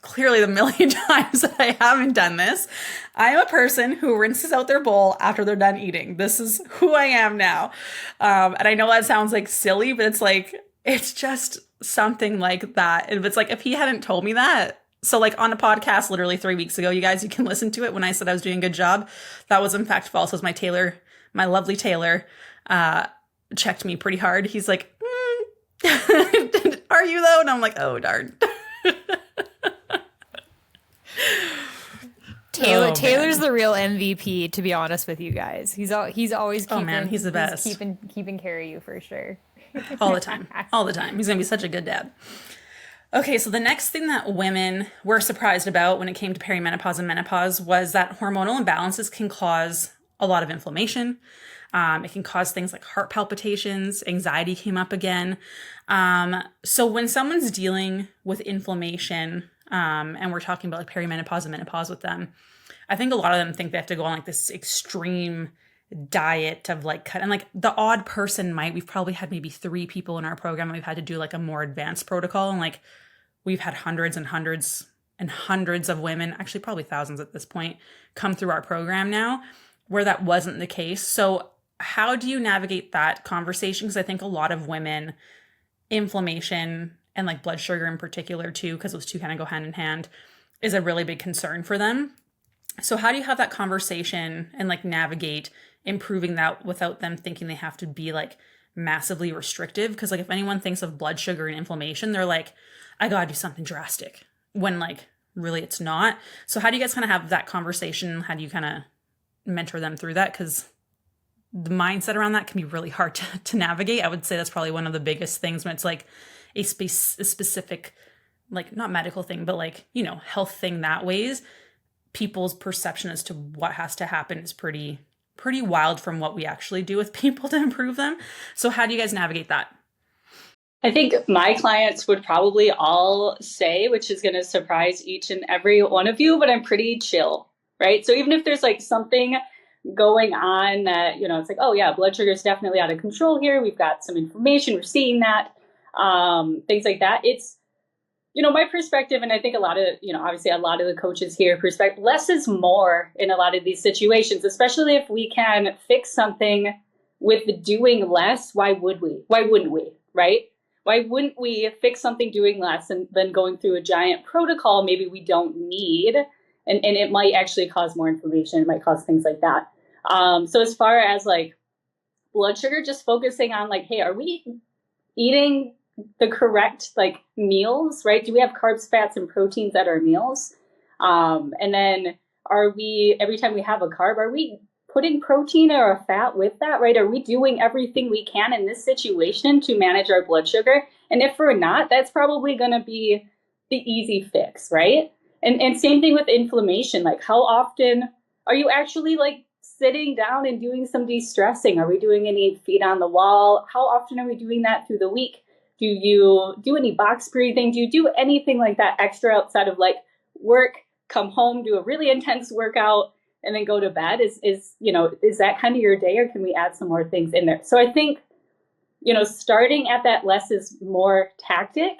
clearly the million times that I haven't done this. I am a person who rinses out their bowl after they're done eating. This is who I am now. And I know that sounds like silly, but it's like, it's just something like that. And it's like, if he hadn't told me that, so like on a podcast literally 3 weeks ago, you guys, you can listen to it when I said I was doing a good job. That was in fact false. It was my lovely Taylor, checked me pretty hard. He's like, are you though? And I'm like, oh, darn. Taylor's the real MVP, to be honest with you guys. He's always keeping, he's the best. Keeping care of you for sure. All the time. He's gonna be such a good dad. Okay, so the next thing that women were surprised about when it came to perimenopause and menopause was that hormonal imbalances can cause a lot of inflammation. It can cause things like heart palpitations, anxiety came up again. So when someone's dealing with inflammation, and we're talking about like perimenopause and menopause with them, I think a lot of them think they have to go on like this extreme diet of like cut, and like the odd person might. We've probably had maybe 3 people in our program and we've had to do like a more advanced protocol, and like we've had hundreds and hundreds and hundreds of women, actually probably thousands at this point, come through our program now where that wasn't the case. So how do you navigate that conversation? Because I think a lot of women, inflammation and like blood sugar in particular too, because those two kind of go hand in hand, is a really big concern for them. So how do you have that conversation and like navigate improving that without them thinking they have to be like massively restrictive? Because like if anyone thinks of blood sugar and inflammation, they're like, I gotta do something drastic, when like really it's not. So how do you guys kind of have that conversation? How do you kind of mentor them through that? Because the mindset around that can be really hard to navigate. I would say that's probably one of the biggest things when it's like a specific, like not medical thing, but like, you know, health thing that ways. People's perception as to what has to happen is pretty wild from what we actually do with people to improve them. So how do you guys navigate that? I think my clients would probably all say, which is going to surprise each and every one of you, but I'm pretty chill, right? So even if there's like something going on that, you know, it's like, oh yeah, blood sugar is definitely out of control here. We've got some inflammation. We're seeing that, things like that. It's, you know, my perspective, and I think a lot of, you know, obviously a lot of the coaches here perspective, less is more in a lot of these situations, especially if we can fix something with doing less. Why wouldn't we, right? Why wouldn't we fix something doing less and then going through a giant protocol maybe we don't need, and it might actually cause more inflammation. It might cause things like that. So as far as like blood sugar, just focusing on like, hey, are we eating the correct like meals, right? Do we have carbs, fats, and proteins at our meals? And then are we, every time we have a carb, are we putting protein or a fat with that, right? Are we doing everything we can in this situation to manage our blood sugar? And if we're not, that's probably going to be the easy fix, right? And same thing with inflammation. Like how often are you actually like sitting down and doing some de-stressing? Are we doing any feet on the wall? How often are we doing that through the week? Do you do any box breathing? Do you do anything like that extra outside of like work, come home, do a really intense workout, and then go to bed? Is that kind of your day, or can we add some more things in there? So I think, starting at that less is more tactic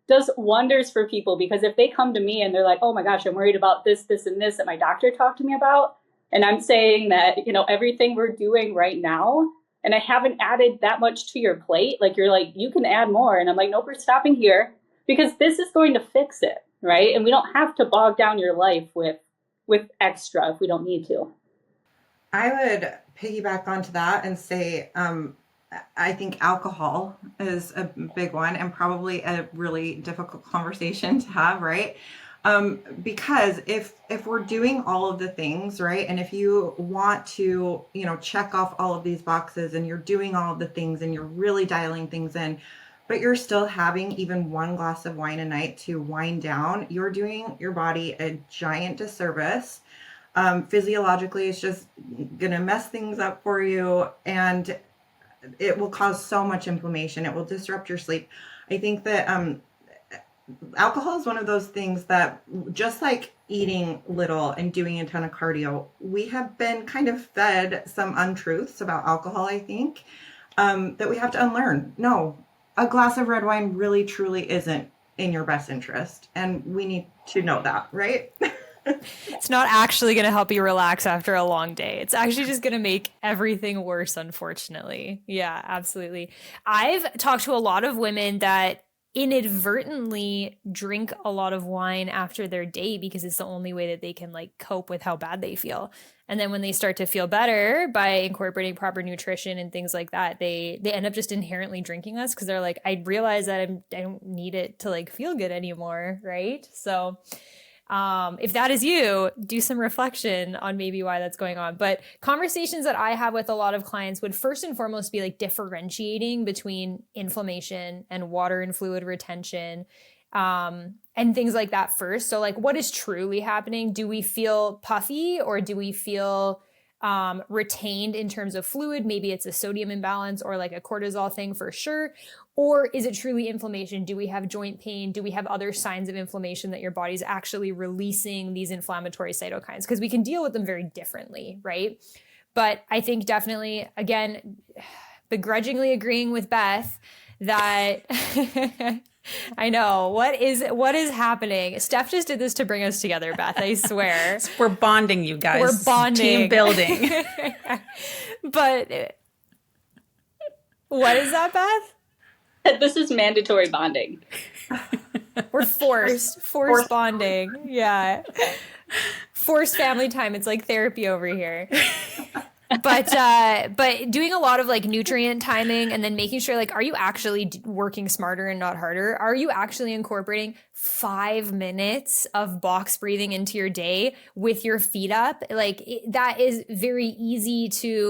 does wonders for people, because if they come to me and they're like, oh my gosh, I'm worried about this, this, and this that my doctor talked to me about, and I'm saying that, everything we're doing right now, and I haven't added that much to your plate, like you're like, you can add more. And I'm like, nope, we're stopping here, because this is going to fix it, right? And we don't have to bog down your life with extra if we don't need to. I would piggyback onto that and say, I think alcohol is a big one, and probably a really difficult conversation to have, right? Because if we're doing all of the things, right, and if you want to, check off all of these boxes, and you're doing all of the things, and you're really dialing things in, but you're still having even one glass of wine a night to wind down, you're doing your body a giant disservice. Physiologically, it's just gonna mess things up for you, and it will cause so much inflammation. It will disrupt your sleep. I think that alcohol is one of those things that, just like eating little and doing a ton of cardio, we have been kind of fed some untruths about alcohol, I think, that we have to unlearn. No, a glass of red wine really, truly isn't in your best interest. And we need to know that, right? It's not actually going to help you relax after a long day. It's actually just going to make everything worse, unfortunately. Yeah, absolutely. I've talked to a lot of women that inadvertently drink a lot of wine after their day because it's the only way that they can like cope with how bad they feel. And then when they start to feel better by incorporating proper nutrition and things like that, they end up just inherently drinking less, because they're like, I realize that I don't need it to like feel good anymore, right? So if that is you, do some reflection on maybe why that's going on. But conversations that I have with a lot of clients would first and foremost be like differentiating between inflammation and water and fluid retention, and things like that first. So like, what is truly happening? Do we feel puffy, or do we feel retained in terms of fluid? Maybe it's a sodium imbalance or like a cortisol thing for sure. Or is it truly inflammation? Do we have joint pain? Do we have other signs of inflammation that your body's actually releasing these inflammatory cytokines? Because we can deal with them very differently, right? But I think definitely, again, begrudgingly agreeing with Beth that I know what is happening. Steph just did this to bring us together, Beth. I swear. We're bonding, you guys. We're bonding. Team building. But what is that, Beth? This is mandatory bonding. We're forced bonding. Yeah. Forced family time. It's like therapy over here. But doing a lot of like nutrient timing, and then making sure like, are you actually working smarter and not harder? Are you actually incorporating 5 minutes of box breathing into your day with your feet up? Like that is very easy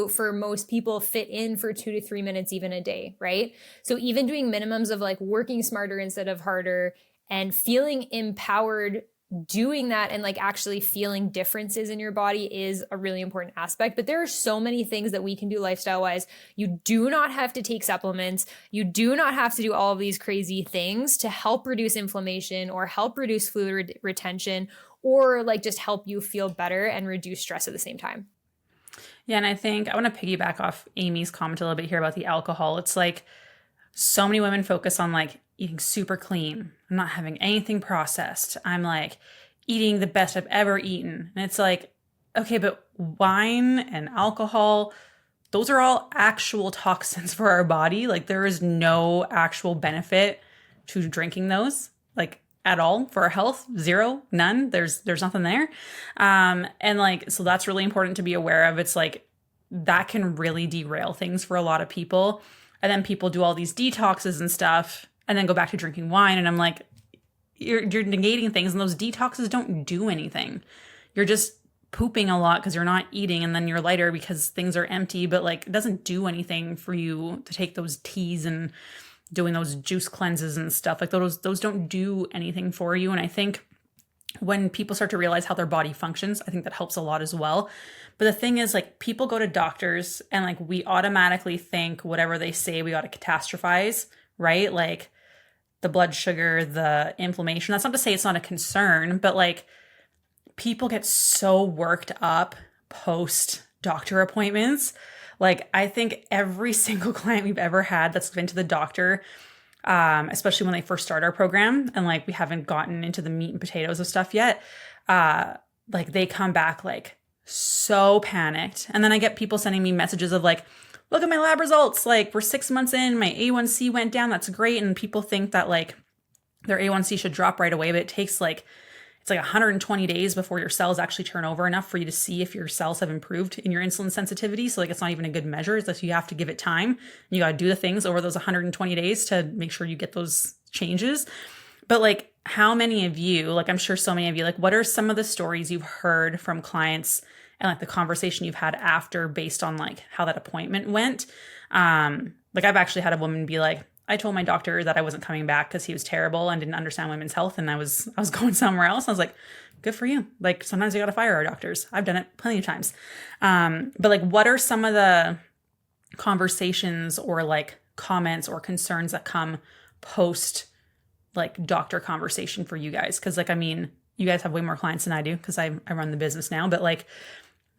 for most people fit in for 2 to 3 minutes even a day, right? So even doing minimums of like working smarter instead of harder, and feeling empowered doing that, and like actually feeling differences in your body is a really important aspect. But there are so many things that we can do lifestyle wise. You do not have to take supplements. You do not have to do all of these crazy things to help reduce inflammation or help reduce fluid retention, or like just help you feel better and reduce stress at the same time. Yeah, and I think I want to piggyback off Amy's comment a little bit here about the alcohol. It's like so many women focus on like eating super clean. I'm not having anything processed. I'm like eating the best I've ever eaten. And it's like, okay, but wine and alcohol, those are all actual toxins for our body. Like there is no actual benefit to drinking those, like at all for our health. Zero, none. There's nothing there. And like, so that's really important to be aware of. It's like that can really derail things for a lot of people. And then people do all these detoxes and stuff and then go back to drinking wine. And I'm like, you're negating things, and those detoxes don't do anything. You're just pooping a lot because you're not eating, and then you're lighter because things are empty, but like it doesn't do anything for you to take those teas and doing those juice cleanses and stuff. Like those don't do anything for you. And I think when people start to realize how their body functions, I think that helps a lot as well. But the thing is, like, people go to doctors and like we automatically think whatever they say, we got to catastrophize, right? Like the blood sugar, the inflammation. That's not to say it's not a concern, but like people get so worked up post doctor appointments. Like I think every single client we've ever had that's been to the doctor, especially when they first start our program and like we haven't gotten into the meat and potatoes of stuff yet, like they come back like so panicked. And then I get people sending me messages of like, look at my lab results. Like we're 6 months in, my A1C went down. That's great. And people think that like their A1C should drop right away, but it takes like, it's like 120 days before your cells actually turn over enough for you to see if your cells have improved in your insulin sensitivity. So like it's not even a good measure. It's like you have to give it time. You got to do the things over those 120 days to make sure you get those changes. But like how many of you, like I'm sure so many of you, like what are some of the stories you've heard from clients and like the conversation you've had after based on like how that appointment went? Like I've actually had a woman be like, I told my doctor that I wasn't coming back because he was terrible and didn't understand women's health, and I was going somewhere else. I was like, good for you. Like sometimes you got to fire our doctors. I've done it plenty of times. But like, what are some of the conversations or like comments or concerns that come post like doctor conversation for you guys? Because like, I mean, you guys have way more clients than I do because I run the business now. But like,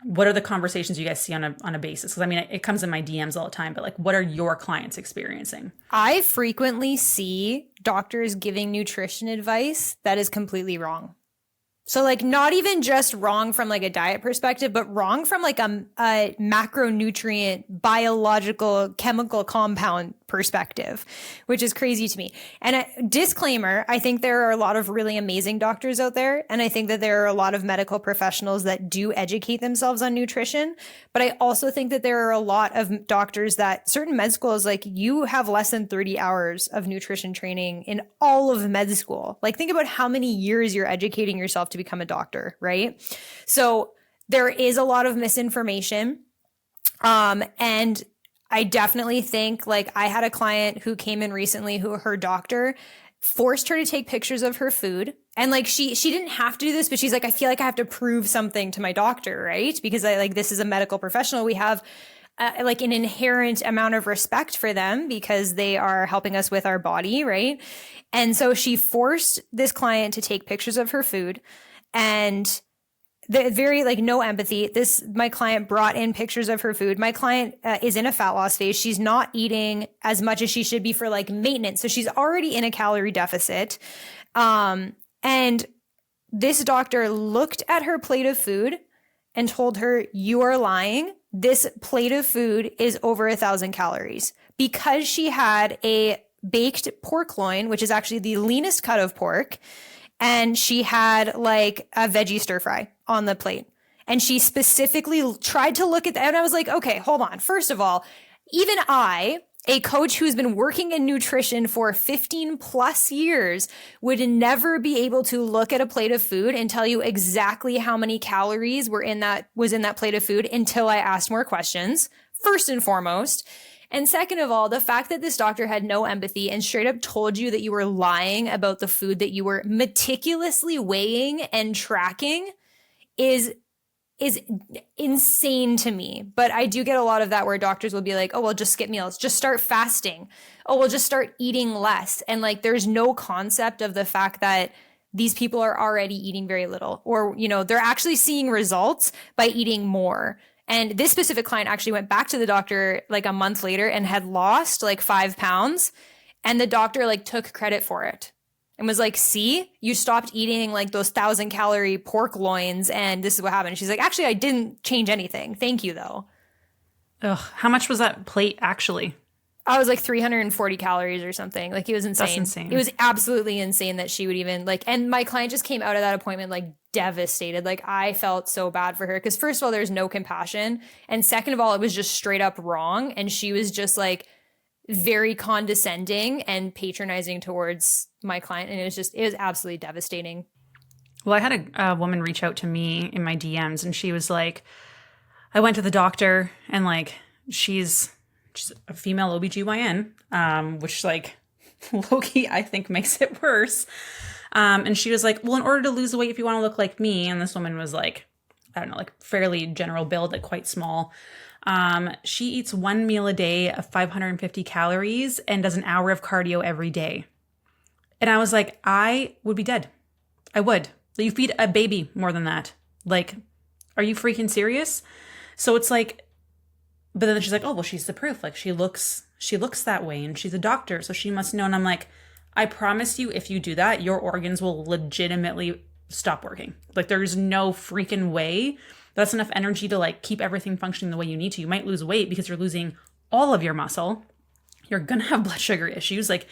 what are the conversations you guys see on a basis? Because I mean, it comes in my DMs all the time, but like, what are your clients experiencing? I frequently see doctors giving nutrition advice that is completely wrong. So like not even just wrong from like a diet perspective, but wrong from like a macronutrient, biological, chemical compound perspective, which is crazy to me. And a disclaimer, I think there are a lot of really amazing doctors out there. And I think that there are a lot of medical professionals that do educate themselves on nutrition. But I also think that there are a lot of doctors that certain med schools, like you have less than 30 hours of nutrition training in all of med school. Like think about how many years you're educating yourself to become a doctor, right? So there is a lot of misinformation. And I definitely think like I had a client who came in recently who her doctor forced her to take pictures of her food. And like she didn't have to do this, but she's like, I feel like I have to prove something to my doctor, right? Because I like this is a medical professional. We have like an inherent amount of respect for them because they are helping us with our body, right? And so she forced this client to take pictures of her food, and the very like no empathy. My client brought in pictures of her food. My client is in a fat loss phase. She's not eating as much as she should be for like maintenance. So she's already in a calorie deficit. And this doctor looked at her plate of food and told her, you are lying. This plate of food is over 1,000 calories, because she had a baked pork loin, which is actually the leanest cut of pork. And she had like a veggie stir fry on the plate. And she specifically tried to look at that. And I was like, okay, hold on. First of all, even I, a coach who's been working in nutrition for 15 plus years, would never be able to look at a plate of food and tell you exactly how many calories was in that plate of food until I asked more questions, first and foremost. And second of all, the fact that this doctor had no empathy and straight up told you that you were lying about the food that you were meticulously weighing and tracking is insane to me. But I do get a lot of that where doctors will be like, oh, well, just skip meals, just start fasting. Oh, we'll just start eating less. And like, there's no concept of the fact that these people are already eating very little, or, you know, they're actually seeing results by eating more. And this specific client actually went back to the doctor like a month later and had lost like 5 pounds. And the doctor like took credit for it and was like, see, you stopped eating like those 1,000 calorie pork loins and this is what happened. She's like, actually, I didn't change anything. Thank you though. Ugh, how much was that plate actually? I was like 340 calories or something. Like it was insane. That's insane. It was absolutely insane that she would even like, and my client just came out of that appointment like devastated. Like I felt so bad for her because first of all, there's no compassion. And second of all, it was just straight up wrong. And she was just like very condescending and patronizing towards my client. And it was absolutely devastating. Well, I had a woman reach out to me in my DMs and she was like, I went to the doctor and like, she's a female OBGYN, which like low-key I think makes it worse. And she was like, well, in order to lose weight, if you want to look like me, and this woman was like, I don't know, like fairly general build, like quite small. She eats 1 meal a day of 550 calories and does an hour of cardio every day. And I was like, I would be dead. I would. You feed a baby more than that. Like, are you freaking serious? So it's like, but then she's like, oh, well, she's the proof. Like she looks that way and she's a doctor, so she must know. And I'm like, I promise you, if you do that, your organs will legitimately stop working. Like there's no freaking way that's enough energy to like keep everything functioning the way you need to. You might lose weight because you're losing all of your muscle. You're gonna have blood sugar issues, like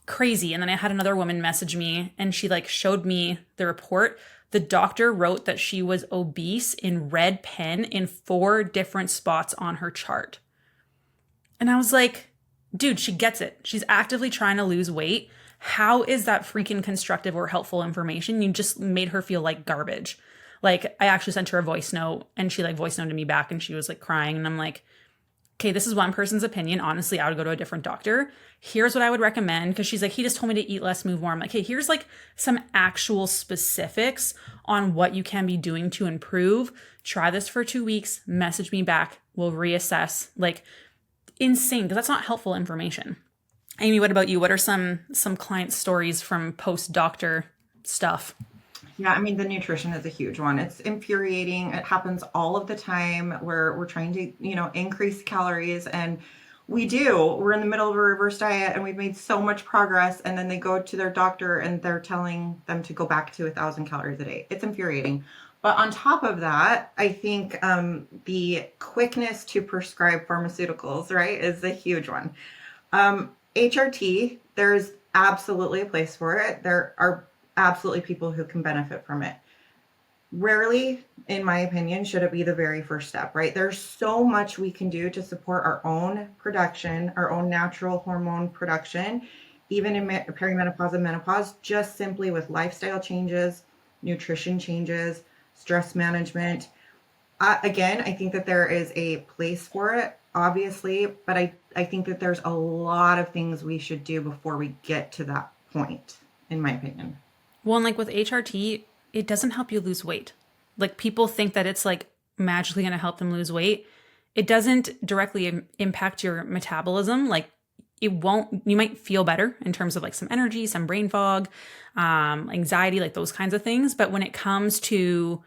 crazy. And then I had another woman message me and she like showed me the report. The doctor wrote that she was obese in red pen in 4 different spots on her chart. And I was like, dude, she gets it. She's actively trying to lose weight. How is that freaking constructive or helpful information? You just made her feel like garbage. Like I actually sent her a voice note and she like voice noted me back and she was like crying. And I'm like, okay, this is one person's opinion. Honestly, I would go to a different doctor. Here's what I would recommend. Cause she's like, he just told me to eat less, move more. I'm like, hey, here's like some actual specifics on what you can be doing to improve. Try this for 2 weeks, message me back. We'll reassess. Like insane. Cause that's not helpful information. Amy, what about you? What are some client stories from post-doctor stuff? Yeah, I mean, the nutrition is a huge one. It's infuriating. It happens all of the time where we're trying to, increase calories and we're in the middle of a reverse diet and we've made so much progress. And then they go to their doctor and they're telling them to go back to 1,000 calories a day. It's infuriating. But on top of that, I think the quickness to prescribe pharmaceuticals, right, is a huge one. HRT, there's absolutely a place for it. There are absolutely people who can benefit from it. Rarely, in my opinion, should it be the very first step, right? There's so much we can do to support our own production, our own natural hormone production, even in perimenopause and menopause, just simply with lifestyle changes, nutrition changes, stress management. Again, I think that there is a place for it, obviously, but I think that there's a lot of things we should do before we get to that point, in my opinion. Well, and like with HRT, it doesn't help you lose weight. Like people think that it's like magically going to help them lose weight. It doesn't directly impact your metabolism. Like it won't, you might feel better in terms of like some energy, some brain fog, anxiety, like those kinds of things. But when it comes to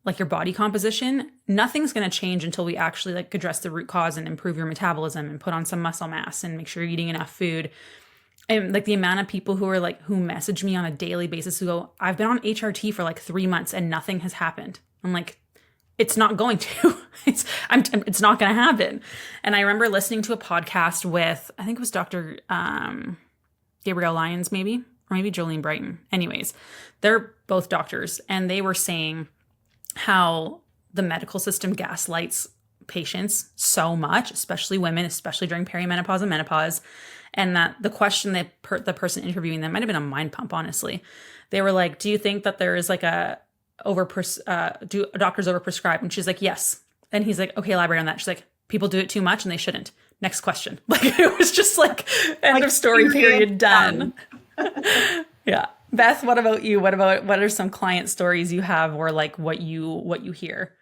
like your body composition, nothing's going to change until we actually like address the root cause and improve your metabolism and put on some muscle mass and make sure you're eating enough food. And like the amount of people who message me on a daily basis who go, I've been on HRT for like 3 months and nothing has happened. I'm like, it's not going to. It's not going to happen. And I remember listening to a podcast with, I think it was Dr. Gabrielle Lyons, maybe, or maybe Jolene Brighton. Anyways, they're both doctors, and they were saying how the medical system gaslights patients so much, especially women, especially during perimenopause and menopause. And that the question that the person interviewing them might have been a mind pump, honestly. They were like, do you think that there is like do doctors overprescribe? And she's like, yes. And he's like, okay, elaborate on that. She's like, people do it too much and they shouldn't. Next question. Like it was just like end of story, period, done. Yeah. Beth, what about you? What are some client stories you have or like what you hear?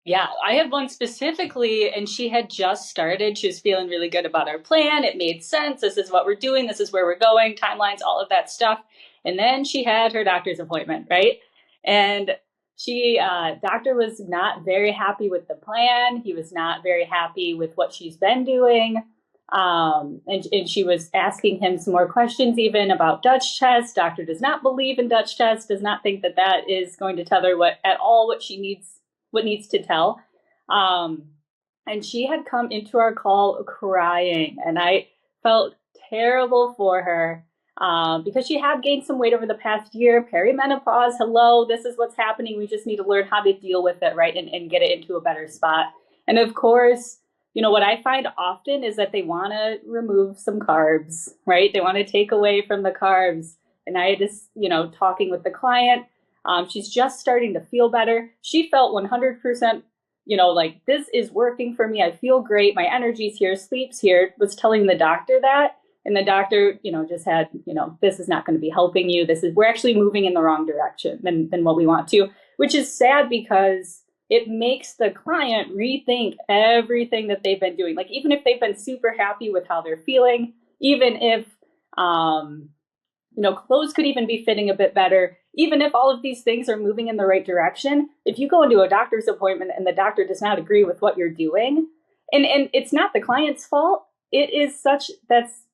Yeah, I have one specifically, and she had just started. She was feeling really good about our plan. It made sense. This is what we're doing. This is where we're going, timelines, all of that stuff. And then she had her doctor's appointment, right? And doctor was not very happy with the plan. He was not very happy with what she's been doing. And she was asking him some more questions, even about Dutch test. Doctor does not believe in Dutch test, does not think that is going to tell her what needs to tell. And she had come into our call crying, and I felt terrible for her because she had gained some weight over the past year. Perimenopause, hello, this is what's happening. We just need to learn how to deal with it, right, and get it into a better spot. And of course, what I find often is that they want to remove some carbs, right? They want to take away from the carbs. And I had this, talking with the client. She's just starting to feel better. She felt 100%, like this is working for me. I feel great. My energy's here, sleep's here, was telling the doctor that. And the doctor, just had, this is not going to be helping you. We're actually moving in the wrong direction than what we want to, which is sad because it makes the client rethink everything that they've been doing. Like, even if they've been super happy with how they're feeling, even if, clothes could even be fitting a bit better, even if all of these things are moving in the right direction, if you go into a doctor's appointment and the doctor does not agree with what you're doing, and it's not the client's fault, it is that's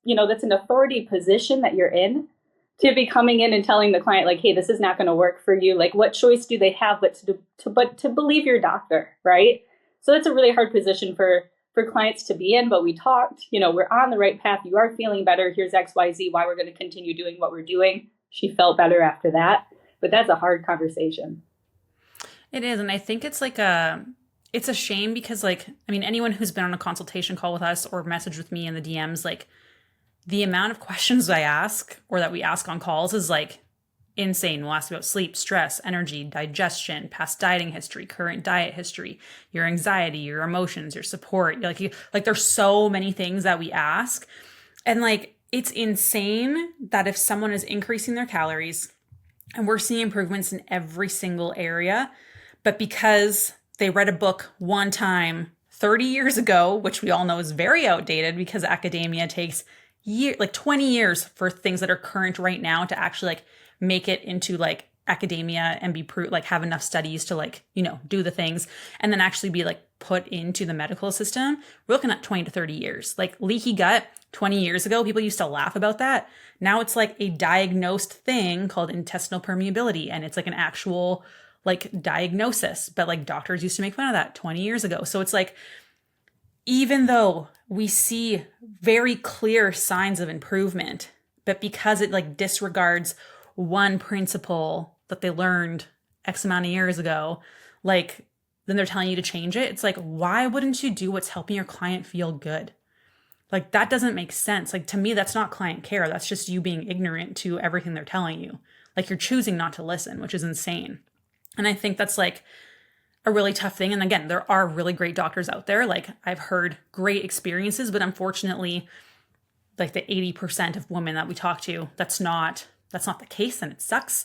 an authority position that you're in, to be coming in and telling the client, like, hey, this is not going to work for you. Like, what choice do they have but to believe your doctor, right? So that's a really hard position for clients to be in. But we talked, we're on the right path. You are feeling better. Here's XYZ, why we're going to continue doing what we're doing. She felt better after that. But that's a hard conversation. It is. And I think it's it's a shame because, anyone who's been on a consultation call with us or messaged with me in the DMs, the amount of questions I ask or that we ask on calls is insane. We'll ask about sleep, stress, energy, digestion, past dieting history, current diet history, your anxiety, your emotions, your support. There's so many things that we ask. And it's insane that if someone is increasing their calories and we're seeing improvements in every single area, but because they read a book one time 30 years ago, which we all know is very outdated because academia takes 20 years for things that are current right now to actually make it into academia and be have enough studies to do the things and then actually be put into the medical system. We're looking at 20 to 30 years. Leaky gut 20 years ago, people used to laugh about that. Now it's a diagnosed thing called intestinal permeability, and it's an actual diagnosis, but doctors used to make fun of that 20 years ago. So it's even though we see very clear signs of improvement, but because it disregards one principle that they learned X amount of years ago, then they're telling you to change it. It's why wouldn't you do what's helping your client feel good? That doesn't make sense. To me, that's not client care. That's just you being ignorant to everything they're telling you. You're choosing not to listen, which is insane. And I think that's a really tough thing. And again, there are really great doctors out there. I've heard great experiences, but unfortunately, the 80% of women that we talk to, that's not the case, and it sucks.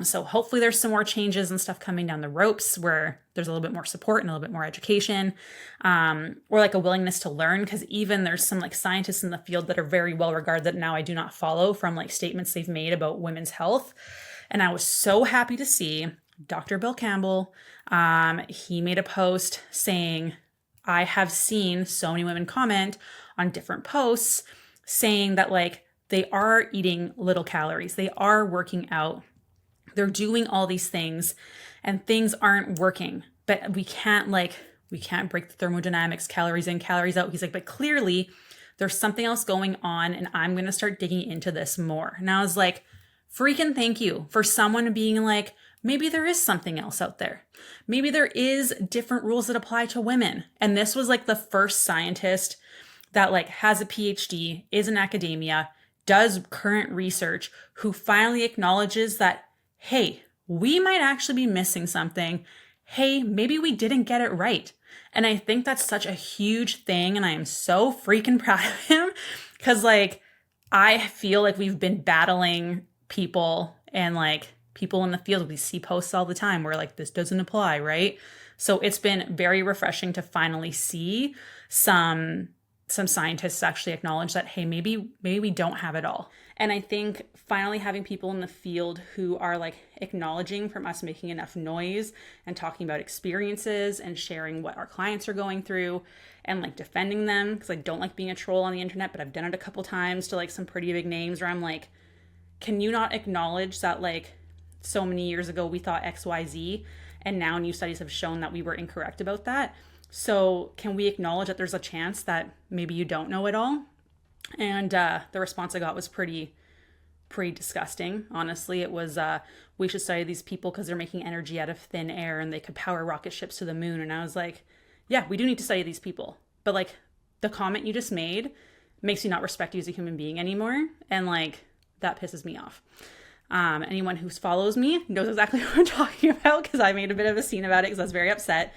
So hopefully there's some more changes and stuff coming down the ropes where there's a little bit more support and a little bit more education, or a willingness to learn. Because even there's some scientists in the field that are very well regarded that now I do not follow from statements they've made about women's health. And I was so happy to see Dr. Bill Campbell, he made a post saying, I have seen so many women comment on different posts saying that they are eating little calories, they are working out, they're doing all these things and things aren't working, but we can't break the thermodynamics, calories in, calories out. He's but clearly there's something else going on and I'm going to start digging into this more. And I was freaking thank you for someone being maybe there is something else out there. Maybe there is different rules that apply to women. And this was the first scientist that has a PhD, is in academia, does current research, who finally acknowledges that, hey, we might actually be missing something. Hey, maybe we didn't get it right. And I think that's such a huge thing. And I am so freaking proud of him because I feel we've been battling people and people in the field. We see posts all the time where this doesn't apply, right? So it's been very refreshing to finally see some scientists actually acknowledge that, hey, maybe we don't have it all. And I think finally having people in the field who are acknowledging from us making enough noise and talking about experiences and sharing what our clients are going through and defending them, because I don't like being a troll on the internet, but I've done it a couple times to some pretty big names where I'm can you not acknowledge that so many years ago we thought XYZ and now new studies have shown that we were incorrect about that? So can we acknowledge that there's a chance that maybe you don't know it all? And the response I got was pretty disgusting. Honestly, it was, we should study these people because they're making energy out of thin air and they could power rocket ships to the moon. And I was yeah, we do need to study these people. But the comment you just made makes you not respect you as a human being anymore. And that pisses me off. Anyone who follows me knows exactly what I'm talking about because I made a bit of a scene about it because I was very upset.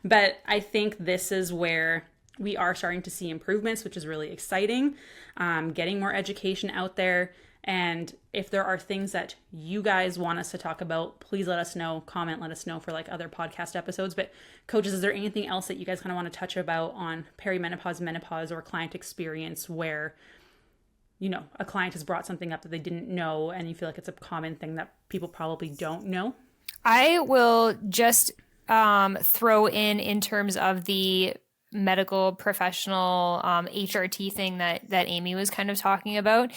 But I think this is where we are starting to see improvements, which is really exciting. Getting more education out there. And if there are things that you guys want us to talk about, please let us know, comment, let us know for like other podcast episodes. But coaches, is there anything else that you guys kind of want to touch about on perimenopause, menopause, or client experience where, you know, a client has brought something up that they didn't know and you feel like it's a common thing that people probably don't know? I will just throw in terms of the medical professional HRT thing that Amy was kind of talking about,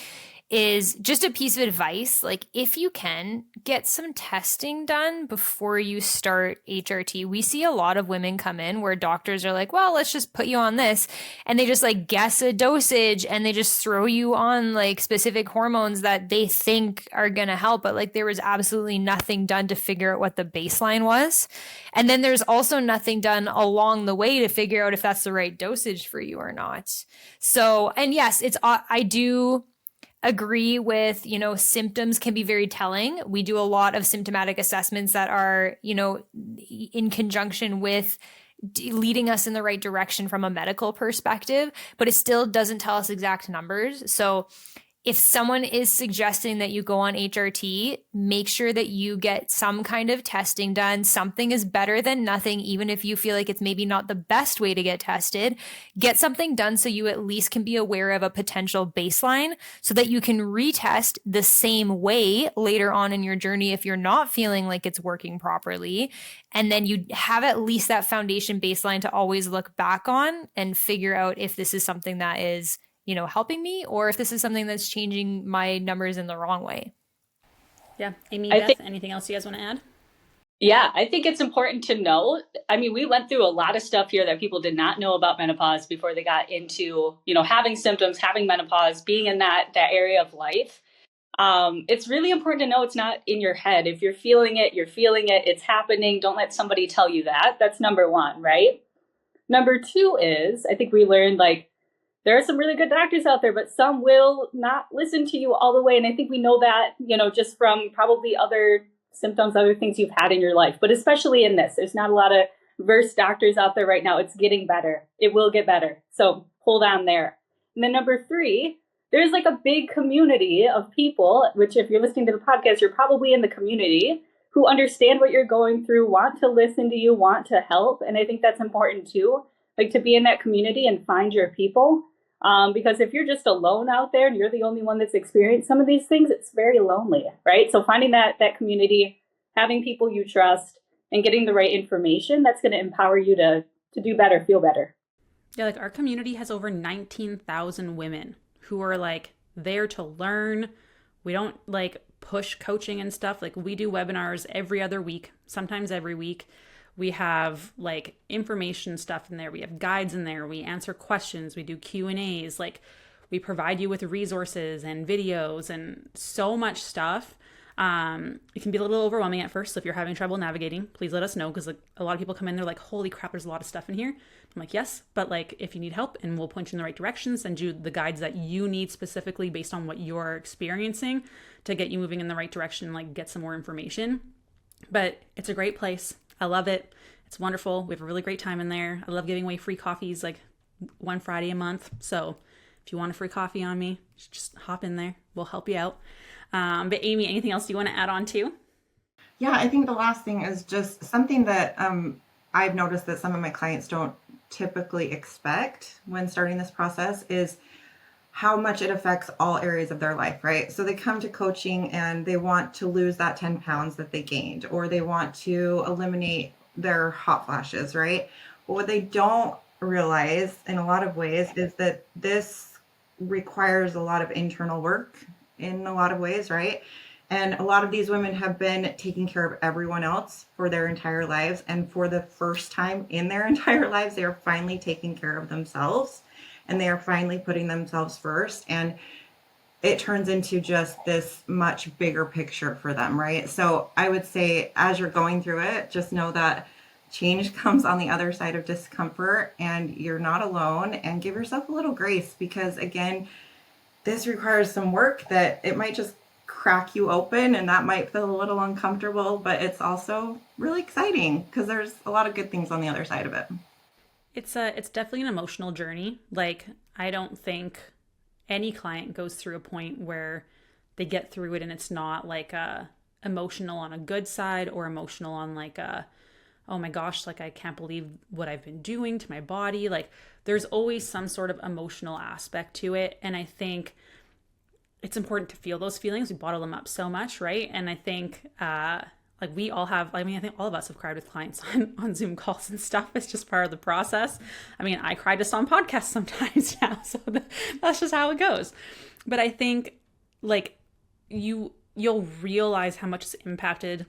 is just a piece of advice. Like, if you can, get some testing done before you start HRT. We see a lot of women come in where doctors are like, well, let's just put you on this. And they just like guess a dosage and they just throw you on like specific hormones that they think are going to help. But like there was absolutely nothing done to figure out what the baseline was. And then there's also nothing done along the way to figure out if that's the right dosage for you or not. So, and yes, I do agree with, you know, symptoms can be very telling. We do a lot of symptomatic assessments that are, you know, in conjunction with leading us in the right direction from a medical perspective, but it still doesn't tell us exact numbers. So if someone is suggesting that you go on HRT, make sure that you get some kind of testing done. Something is better than nothing, even if you feel like it's maybe not the best way to get tested. Get something done so you at least can be aware of a potential baseline so that you can retest the same way later on in your journey if you're not feeling like it's working properly. And then you have at least that foundation baseline to always look back on and figure out if this is something that is, you know, helping me, or if this is something that's changing my numbers in the wrong way. Yeah. Amy, Beth, anything else you guys want to add? Yeah, I think it's important to know. I mean, we went through a lot of stuff here that people did not know about menopause before they got into, you know, having symptoms, having menopause, being in that area of life. It's really important to know it's not in your head. If you're feeling it, it's happening. Don't let somebody tell you that. That's number one, right? Number two is, I think we learned, like, there are some really good doctors out there, but some will not listen to you all the way. And I think we know that, you know, just from probably other symptoms, other things you've had in your life, but especially in this, there's not a lot of versed doctors out there right now. It's getting better. It will get better. So hold on there. And then number three, there's like a big community of people, which if you're listening to the podcast, you're probably in the community, who understand what you're going through, want to listen to you, want to help. And I think that's important too, like to be in that community and find your people. Because if you're just alone out there and you're the only one that's experienced some of these things, it's very lonely, right? So finding that community, having people you trust, and getting the right information, that's going to empower you to do better, feel better. Yeah, like our community has over 19,000 women who are like there to learn. We don't like push coaching and stuff. Like we do webinars every other week, sometimes every week. We have like information stuff in there. We have guides in there. We answer questions. We do Q&As. Like we provide you with resources and videos and so much stuff. It can be a little overwhelming at first. So if you're having trouble navigating, please let us know. Because like a lot of people come in, they're like, holy crap, there's a lot of stuff in here. I'm like, yes, but like if you need help and we'll point you in the right direction, send you the guides that you need specifically based on what you're experiencing to get you moving in the right direction, like get some more information. But it's a great place. I love it. It's wonderful. We have a really great time in there. I love giving away free coffees like one Friday a month. So if you want a free coffee on me, just hop in there. We'll help you out. But Amy, anything else you want to add on to? Yeah, I think the last thing is just something that I've noticed that some of my clients don't typically expect when starting this process is how much it affects all areas of their life, right? So they come to coaching and they want to lose that 10 pounds that they gained, or they want to eliminate their hot flashes, right? But what they don't realize in a lot of ways is that this requires a lot of internal work in a lot of ways, right? And a lot of these women have been taking care of everyone else for their entire lives. And for the first time in their entire lives, they are finally taking care of themselves. And they are finally putting themselves first. And it turns into just this much bigger picture for them, right? So I would say as you're going through it, just know that change comes on the other side of discomfort and you're not alone, and give yourself a little grace because, again, this requires some work that it might just crack you open and that might feel a little uncomfortable, but it's also really exciting because there's a lot of good things on the other side of it. It's definitely an emotional journey. Like, I don't think any client goes through a point where they get through it and it's not like emotional on a good side or emotional on like a, oh my gosh, like I can't believe what I've been doing to my body. Like, there's always some sort of emotional aspect to it. And I think it's important to feel those feelings. We bottle them up so much, right? And I think like we all have, I mean, I think all of us have cried with clients on Zoom calls and stuff. It's just part of the process. I mean, I cry just on podcasts sometimes now. So that's just how it goes. But I think like you'll realize how much it's impacted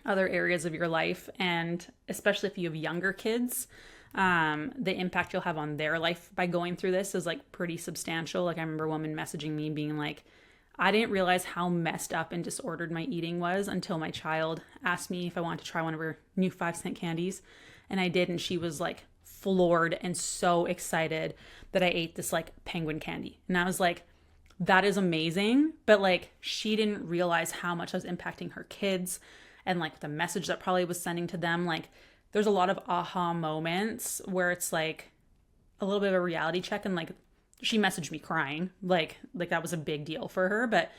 other areas of your life. And especially if you have younger kids, the impact you'll have on their life by going through this is like pretty substantial. Like I remember a woman messaging me being like, I didn't realize how messed up and disordered my eating was until my child asked me if I wanted to try one of her new 5-cent candies. And I did. And she was like floored and so excited that I ate this like penguin candy. And I was like, that is amazing. But like, she didn't realize how much I was impacting her kids and like the message that probably was sending to them. Like, there's a lot of aha moments where it's like a little bit of a reality check. And like, she messaged me crying, like that was a big deal for her, but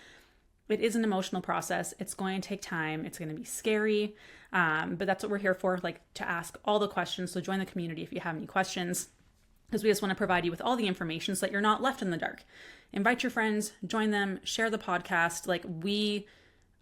it is an emotional process. It's going to take time. It's going to be scary. But that's what we're here for, like to ask all the questions. So join the community if you have any questions, because we just want to provide you with all the information so that you're not left in the dark. Invite your friends, join them, share the podcast. Like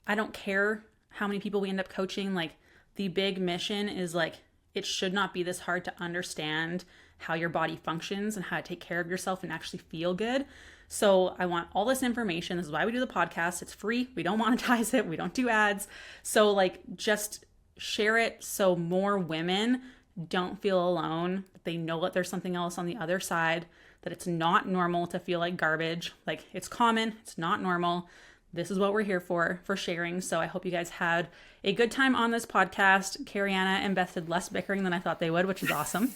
I don't care how many people we end up coaching. Like the big mission is like, it should not be this hard to understand how your body functions and how to take care of yourself and actually feel good. So I want all this information. This is why we do the podcast. It's free. We don't monetize it. We don't do ads. So like, just share it so more women don't feel alone, that they know that there's something else on the other side, that it's not normal to feel like garbage. Like, it's common. It's not normal. This is what we're here for sharing. So I hope you guys had a good time on this podcast. Kirianna and Beth did less bickering than I thought they would, which is awesome.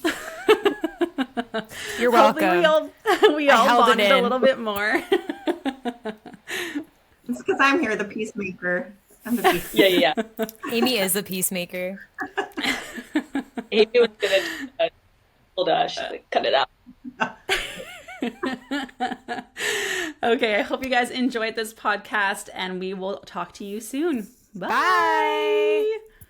You're welcome. We all bonded a little bit more. It's because I'm here, the peacemaker. I'm the peacemaker. Yeah. Amy is the peacemaker. Amy was gonna hold on, she's like, cut it out. Okay, I hope you guys enjoyed this podcast, and we will talk to you soon. Bye. Bye.